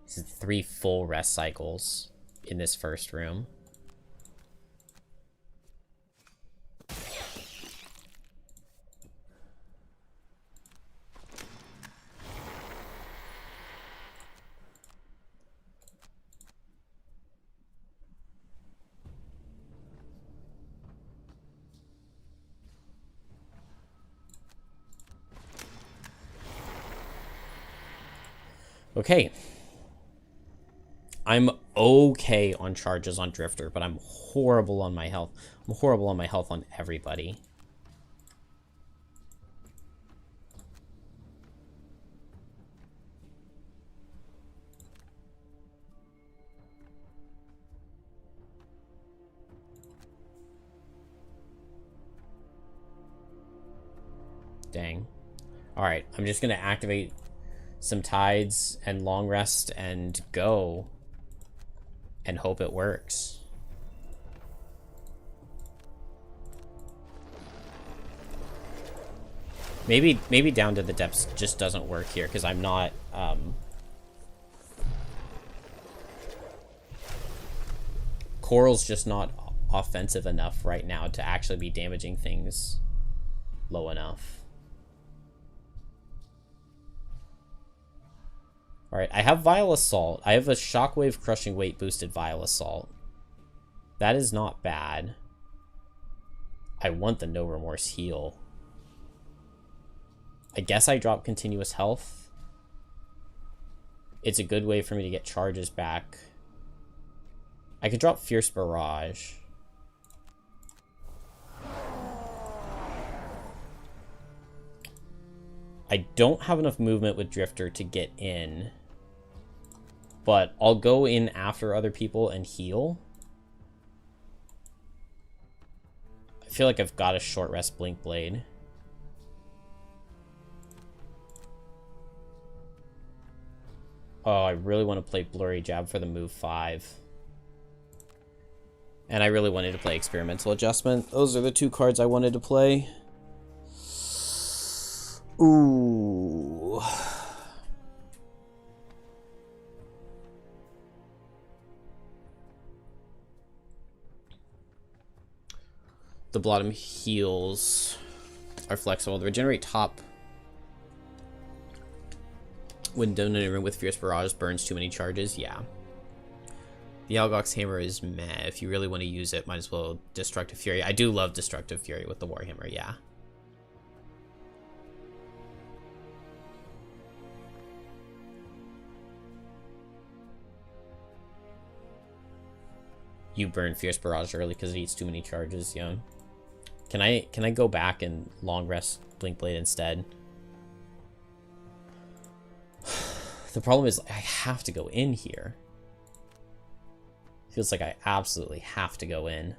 This is 3 full rest cycles in this first room. Okay. I'm okay on charges on Drifter, but I'm horrible on my health. I'm horrible on my health on everybody. Dang. Alright, I'm just going to activate some tides and long rest and go. And hope it works. Maybe down to the depths just doesn't work here, because I'm not... Coral's just not offensive enough right now to actually be damaging things low enough. Alright, I have Vile Assault. I have a Shockwave Crushing Weight boosted Vile Assault. That is not bad. I want the No Remorse heal. I guess I drop Continuous Health. It's a good way for me to get charges back. I could drop Fierce Barrage. I don't have enough movement with Drifter to get in. But I'll go in after other people and heal. I feel like I've got a short rest Blink Blade. Oh, I really want to play Blurry Jab for the move 5. And I really wanted to play Experimental Adjustment. Those are the two cards I wanted to play. Ooh. The bottom heals are flexible. The regenerate top when done in a room with Fierce Barrage burns too many charges. Yeah. The Algox Hammer is meh. If you really want to use it, might as well Destructive Fury. I do love Destructive Fury with the Warhammer, yeah. You burn Fierce Barrage early because it eats too many charges, yeah. Can I go back and long rest Blink Blade instead? The problem is I have to go in here. Feels like I absolutely have to go in.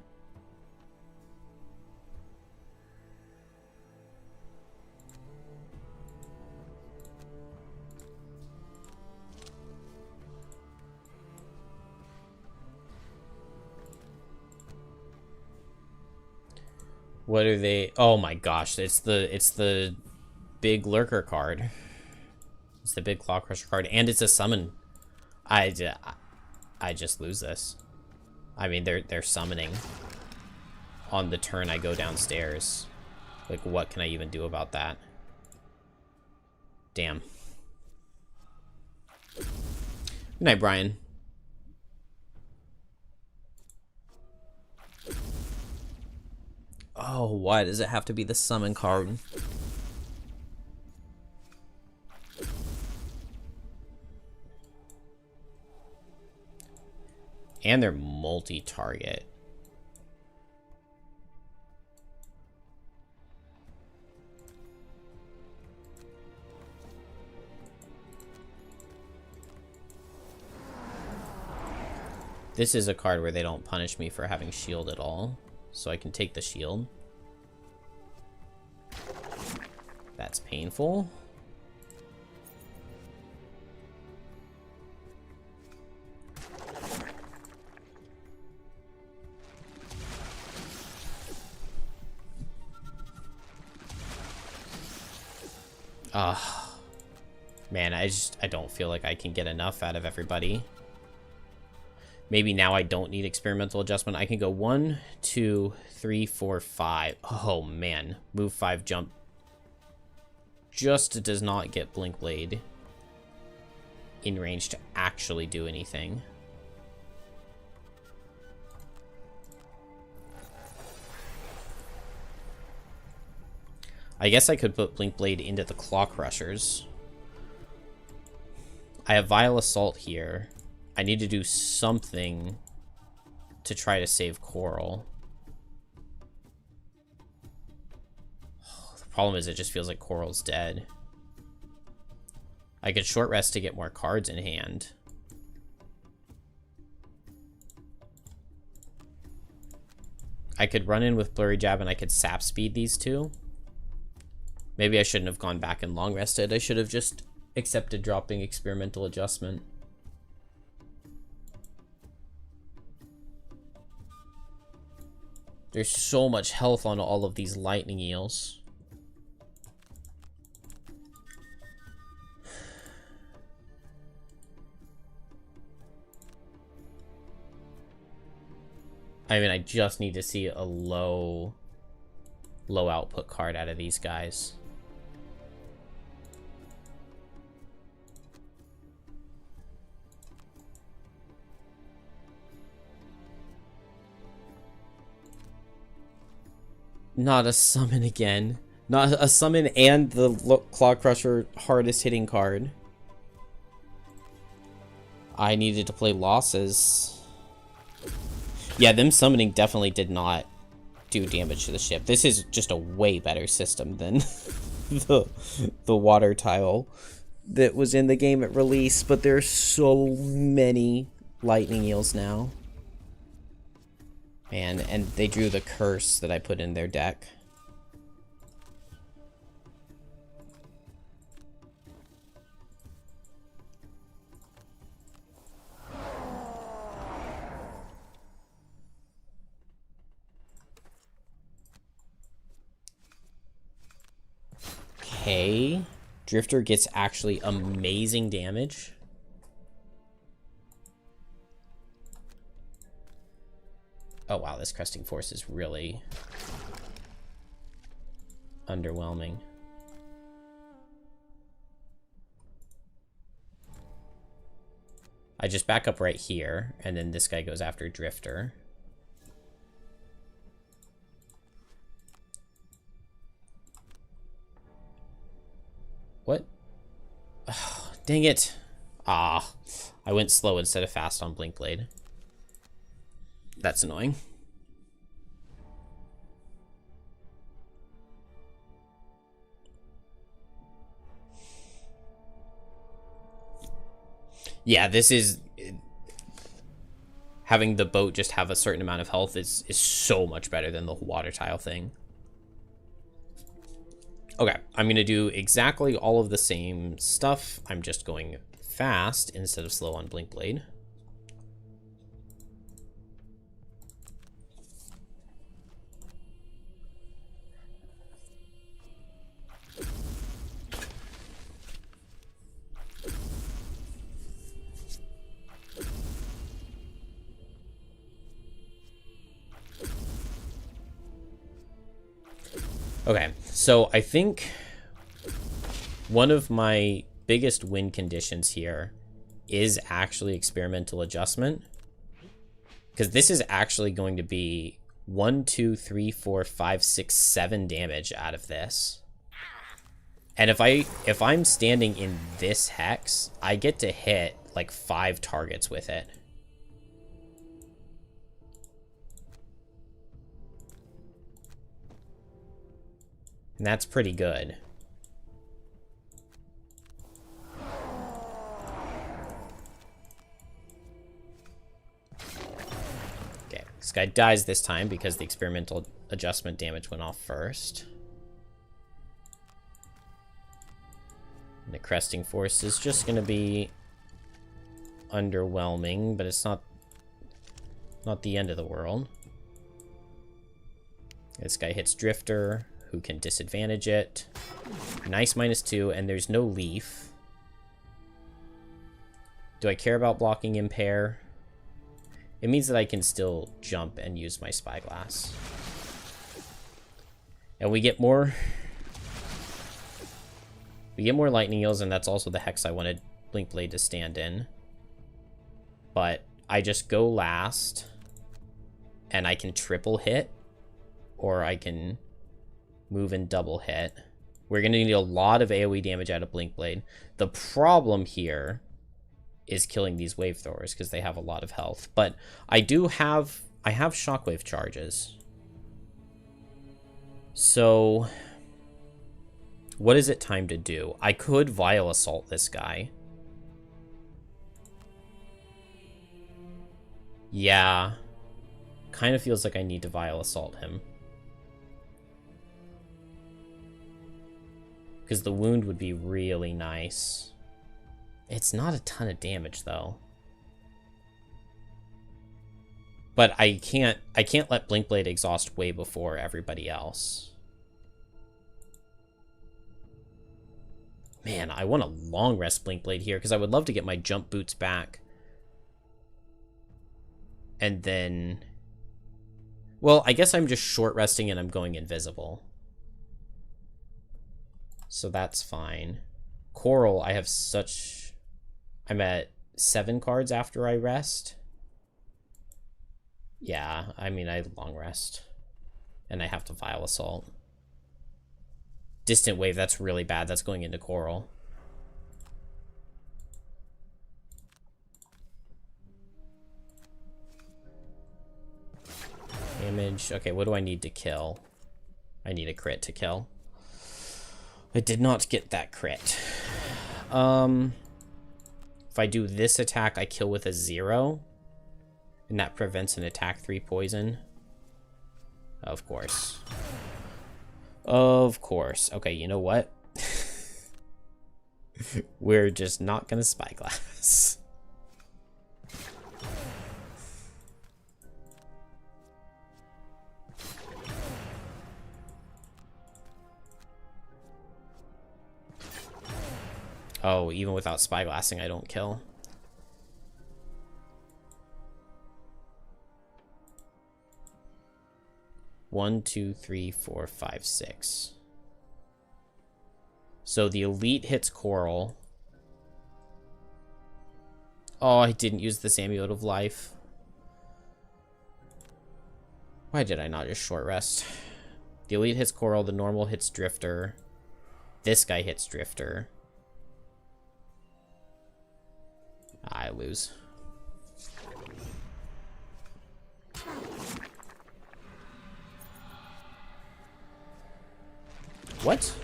What are they? Oh my gosh, it's the big lurker card. It's the big Claw Crusher card, and it's a summon. I just lose this. I mean, they're summoning on the turn I go downstairs. Like, what can I even do about that? Damn. Good night, Brian. Oh, why does it have to be the summon card? And they're multi-target. This is a card where they don't punish me for having shield at all, so I can take the shield. That's painful. Man, I don't feel like I can get enough out of everybody. Maybe now I don't need Experimental Adjustment. I can go 1, 2, 3, 4, 5. Oh man, move 5, jump. Just does not get Blink Blade in range to actually do anything. I guess I could put Blink Blade into the Claw Crushers. I have Vile Assault here. I need to do something to try to save Coral. The problem is it just feels like Coral's dead. I could short rest to get more cards in hand. I could run in with Blurry Jab and I could sap speed these two. Maybe I shouldn't have gone back and long rested. I should have just accepted dropping Experimental Adjustment. There's so much health on all of these lightning eels. I mean, I just need to see a low output card out of these guys. Not a summon again. Not a summon and the Claw Crusher hardest hitting card. I needed to play losses. Yeah, them summoning definitely did not do damage to the ship. This is just a way better system than the water tile that was in the game at release, but there's so many lightning eels now. Man, and they drew the curse that I put in their deck. Okay, Drifter gets actually amazing damage. Oh wow, this Cresting Force is really underwhelming. I just back up right here, and then this guy goes after Drifter. What? Oh, dang it. Ah, I went slow instead of fast on Blink Blade. That's annoying. Yeah, this is... Having the boat just have a certain amount of health is so much better than the water tile thing. Okay, I'm going to do exactly all of the same stuff. I'm just going fast instead of slow on Blink Blade. Okay, so I think one of my biggest win conditions here is actually Experimental Adjustment. Because this is actually going to be 1, 2, 3, 4, 5, 6, 7 damage out of this. And if I'm standing in this hex, I get to hit like 5 targets with it. And that's pretty good. Okay, this guy dies this time because the Experimental Adjustment damage went off first. And the Cresting Force is just going to be underwhelming, but it's not the end of the world. This guy hits Drifter, who can disadvantage it. Nice -2, and there's no leaf. Do I care about blocking Impair? It means that I can still jump and use my Spyglass. And we get more lightning eels, and that's also the hex I wanted Blink Blade to stand in. But I just go last, and I can triple hit, or I can move and double hit. We're going to need a lot of AoE damage out of Blink Blade. The problem here is killing these wave throwers because they have a lot of health. But I have shockwave charges. So what is it time to do? I could Vile Assault this guy. Yeah. Kind of feels like I need to Vile Assault him. Because the wound would be really nice. It's not a ton of damage, though. But I can't let Blinkblade exhaust way before everybody else. Man, I want a long rest Blinkblade here, because I would love to get my jump boots back. And then... Well, I guess I'm just short resting and I'm going invisible. So that's fine. Coral, I have such... I'm at 7 cards after I rest. Yeah, I mean, I long rest. And I have to Vile Assault. Distant Wave, that's really bad. That's going into Coral. Damage. Okay, what do I need to kill? I need a crit to kill. I did not get that crit. If I do this attack, I kill with a 0. And that prevents an attack 3 poison. Of course. Of course. Okay, you know what? We're just not gonna Spyglass. Oh, even without Spyglassing, I don't kill. One, two, three, four, five, six. So the elite hits Coral. Oh, I didn't use the Amulet of Life. Why did I not just short rest? The elite hits Coral, the normal hits Drifter. This guy hits Drifter. I lose. What?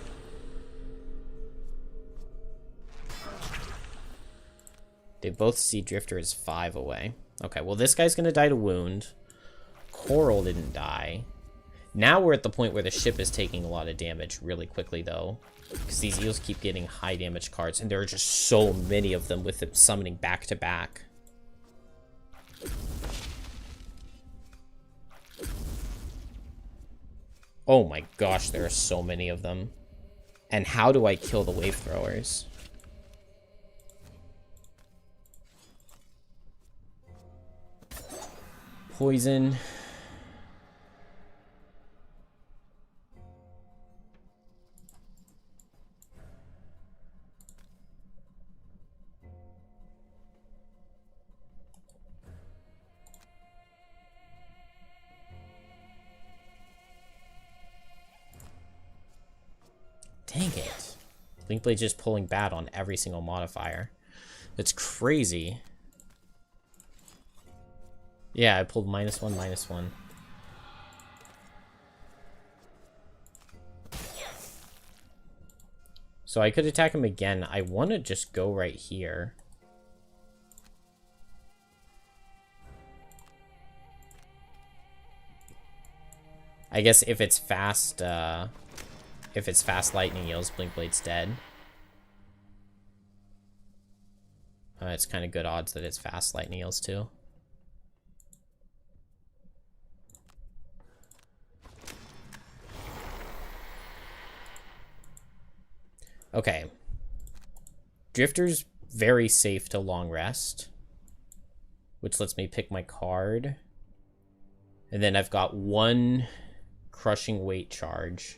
They both see Drifter as 5 away. Okay, well this guy's gonna die to wound. Coral didn't die. Now we're at the point where the ship is taking a lot of damage really quickly, though. Because these eels keep getting high damage cards, and there are just so many of them with them summoning back to back. Oh my gosh, there are so many of them. And how do I kill the wave throwers? Poison. Dang it. Blinkblade's just pulling bad on every single modifier. It's crazy. Yeah, I pulled -1, -1. So I could attack him again. I want to just go right here. I guess if it's fast lightning eels, Blinkblade's dead. It's kind of good odds that it's fast lightning eels too. Okay. Drifter's very safe to long rest, which lets me pick my card. And then I've got 1 crushing weight charge.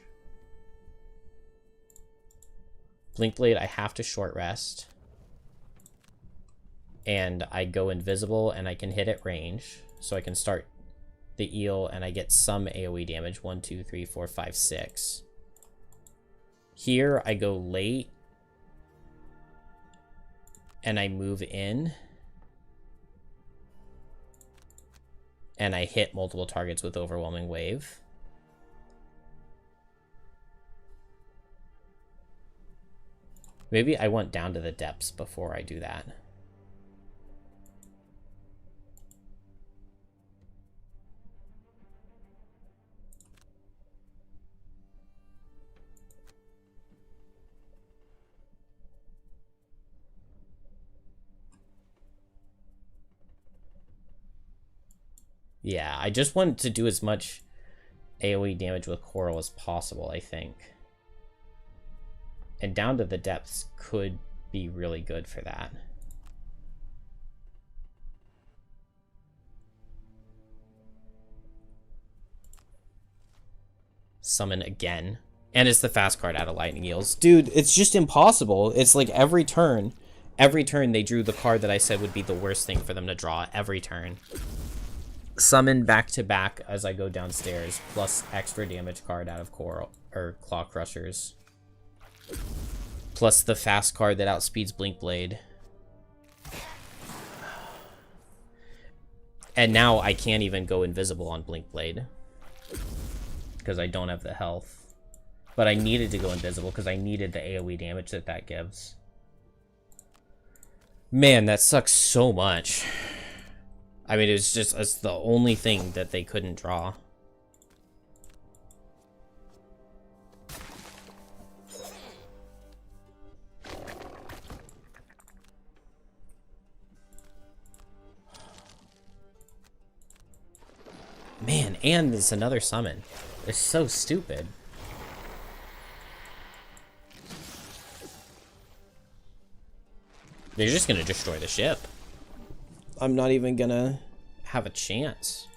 Blinkblade, I have to short rest. And I go invisible and I can hit at range. So I can start the eel and I get some AoE damage. 1, 2, 3, 4, 5, 6. Here I go late. and I move in, and I hit multiple targets with Overwhelming Wave. Maybe I went down to the depths before I do that. Yeah, I just wanted to do as much AoE damage with Coral as possible, I think. And down to the depths could be really good for that. Summon again. And it's the fast card out of Lightning Eels. Dude, it's just impossible. It's like every turn they drew the card that I said would be the worst thing for them to draw every turn. Summon back to back as I go downstairs, plus extra damage card out of Coral or Claw Crushers. Plus the fast card that outspeeds Blink Blade. And now I can't even go invisible on Blink Blade, because I don't have the health. But I needed to go invisible because I needed the AoE damage that that gives. Man, that sucks so much. I mean, it's the only thing that they couldn't draw. Man, and there's another summon. It's so stupid. They're just gonna destroy the ship. I'm not even gonna have a chance.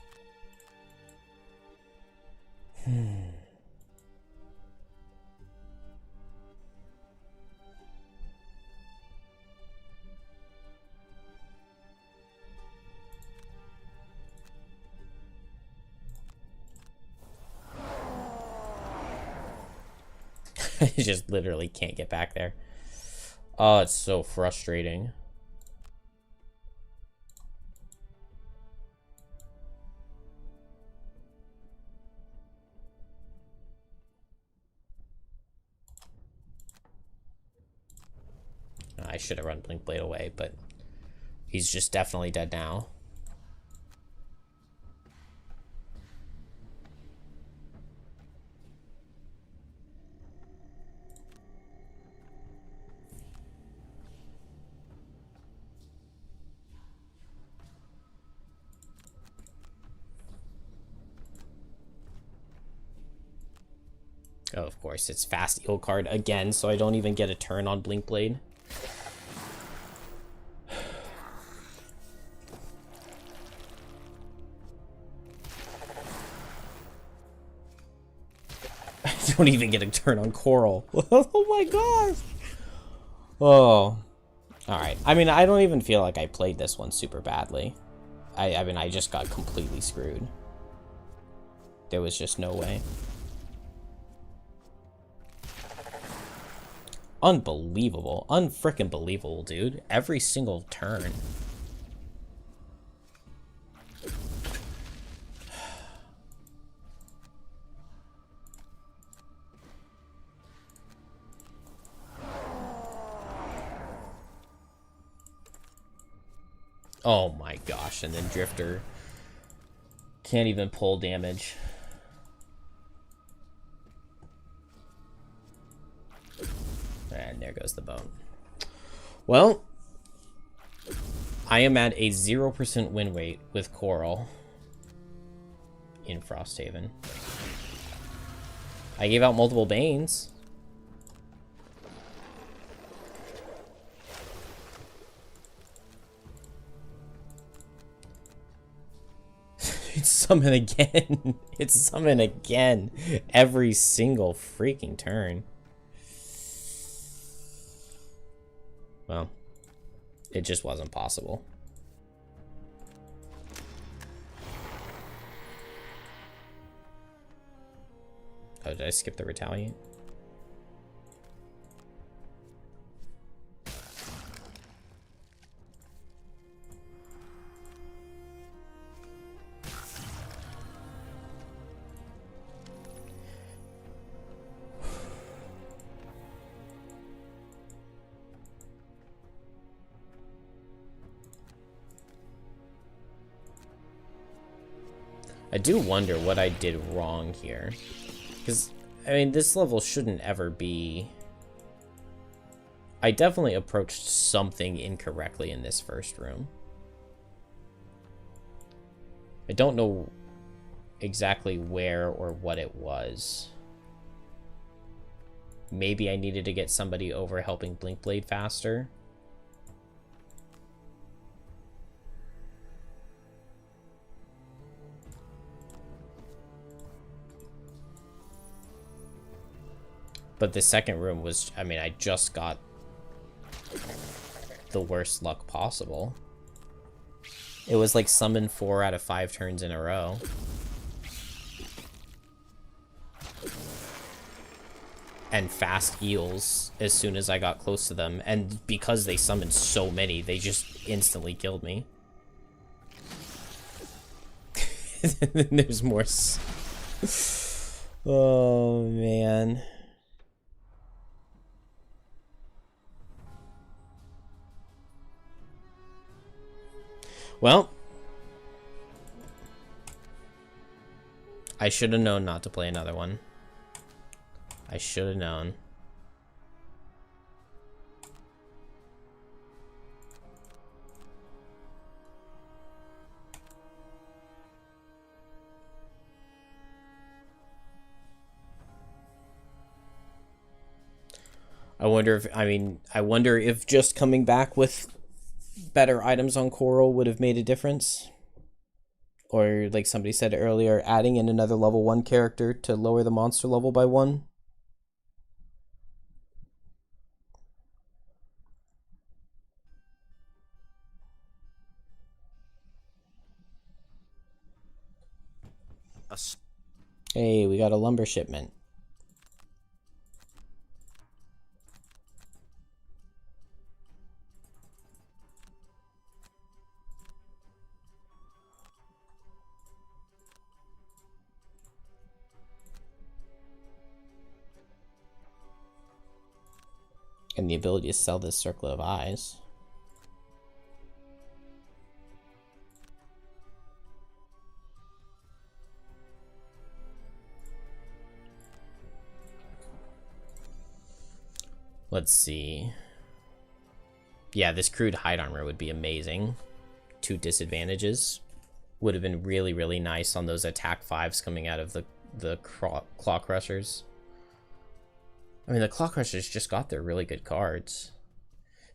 I just literally can't get back there. Oh, it's so frustrating. I should have run Blink Blade away, but he's just definitely dead now. Oh, of course, it's fast eel card again, so I don't even get a turn on Blink Blade. I don't even get a turn on Coral. Oh my gosh. Oh. Alright. I mean, I don't even feel like I played this one super badly. I mean, I just got completely screwed. There was just no way. Unbelievable. Unfrickin' believable, dude. Every single turn. Oh my gosh, and then Drifter can't even pull damage. And there goes the bone. Well, I am at a 0% win rate with Coral in Frosthaven. I gave out multiple Banes. It's summon again. It's summon again. Every single freaking turn. Well, it just wasn't possible. Oh, did I skip the retaliate? *sighs* I do wonder what I did wrong here. Because, I mean, this level shouldn't ever be... I definitely approached something incorrectly in this first room. I don't know exactly where or what it was. Maybe I needed to get somebody over helping Blinkblade faster. But the second room was, I mean, I just got the worst luck possible. It was like summon 4 out of 5 turns in a row. And fast eels as soon as I got close to them. And because they summoned so many, they just instantly killed me. There's more. Oh, man. Well, I should have known not to play another one. I should have known. I wonder if, I mean, I wonder if just coming back with better items on Coral would have made a difference. Or, like somebody said earlier, adding in another level 1 character to lower the monster level by 1. Hey, we got a lumber shipment. And the ability to sell this circlet of eyes. Let's see. Yeah, this crude hide armor would be amazing. 2 disadvantages. Would have been really, really nice on those attack 5s coming out of the claw crushers. I mean, the claw crushers just got their really good cards.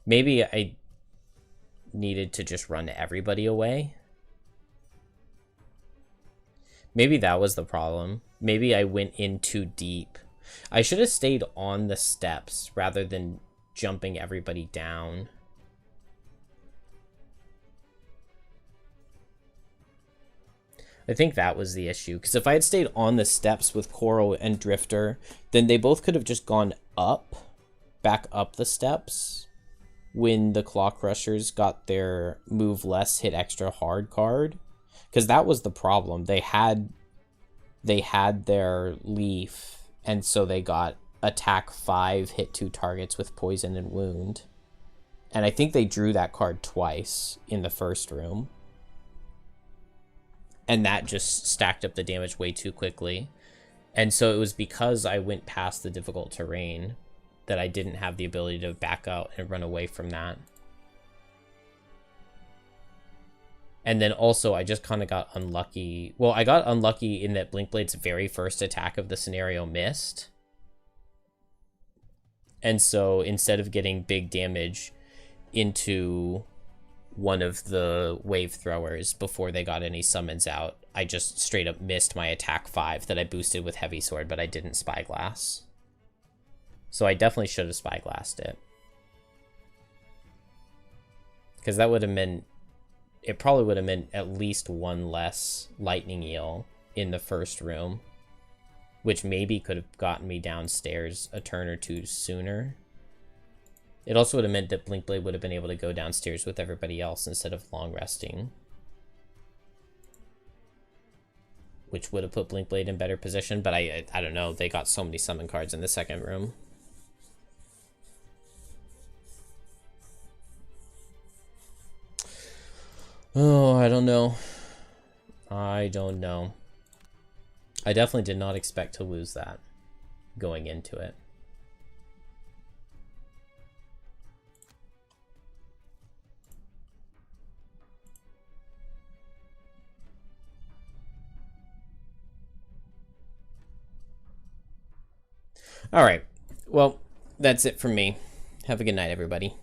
Maybe I needed to just run everybody away. Maybe that was the problem. Maybe I went in too deep. I should have stayed on the steps rather than jumping everybody down. I think that was the issue, because if I had stayed on the steps with Coral and Drifter, then they both could have just gone up, back up the steps, when the Claw Crushers got their move less, hit extra hard card. Because that was the problem. They had their leaf, and so they got attack 5, hit 2 targets with poison and wound. And I think they drew that card twice in the first room. And that just stacked up the damage way too quickly. And so it was because I went past the difficult terrain that I didn't have the ability to back out and run away from that. And then also I just kind of got unlucky. Well, I got unlucky in that Blinkblade's very first attack of the scenario missed. And so instead of getting big damage into one of the wave throwers before they got any summons out, I just straight up missed my attack 5 that I boosted with heavy sword, but I didn't spyglass. So I definitely should have spyglassed it, because that would have meant, it probably would have meant at least 1 less lightning eel in the first room, which maybe could have gotten me downstairs a turn or 2 sooner. It also would have meant that Blinkblade would have been able to go downstairs with everybody else instead of long resting, which would have put Blinkblade in better position. But I don't know. They got so many summon cards in the second room. Oh, I don't know. I don't know. I definitely did not expect to lose that going into it. All right. Well, that's it from me. Have a good night, everybody.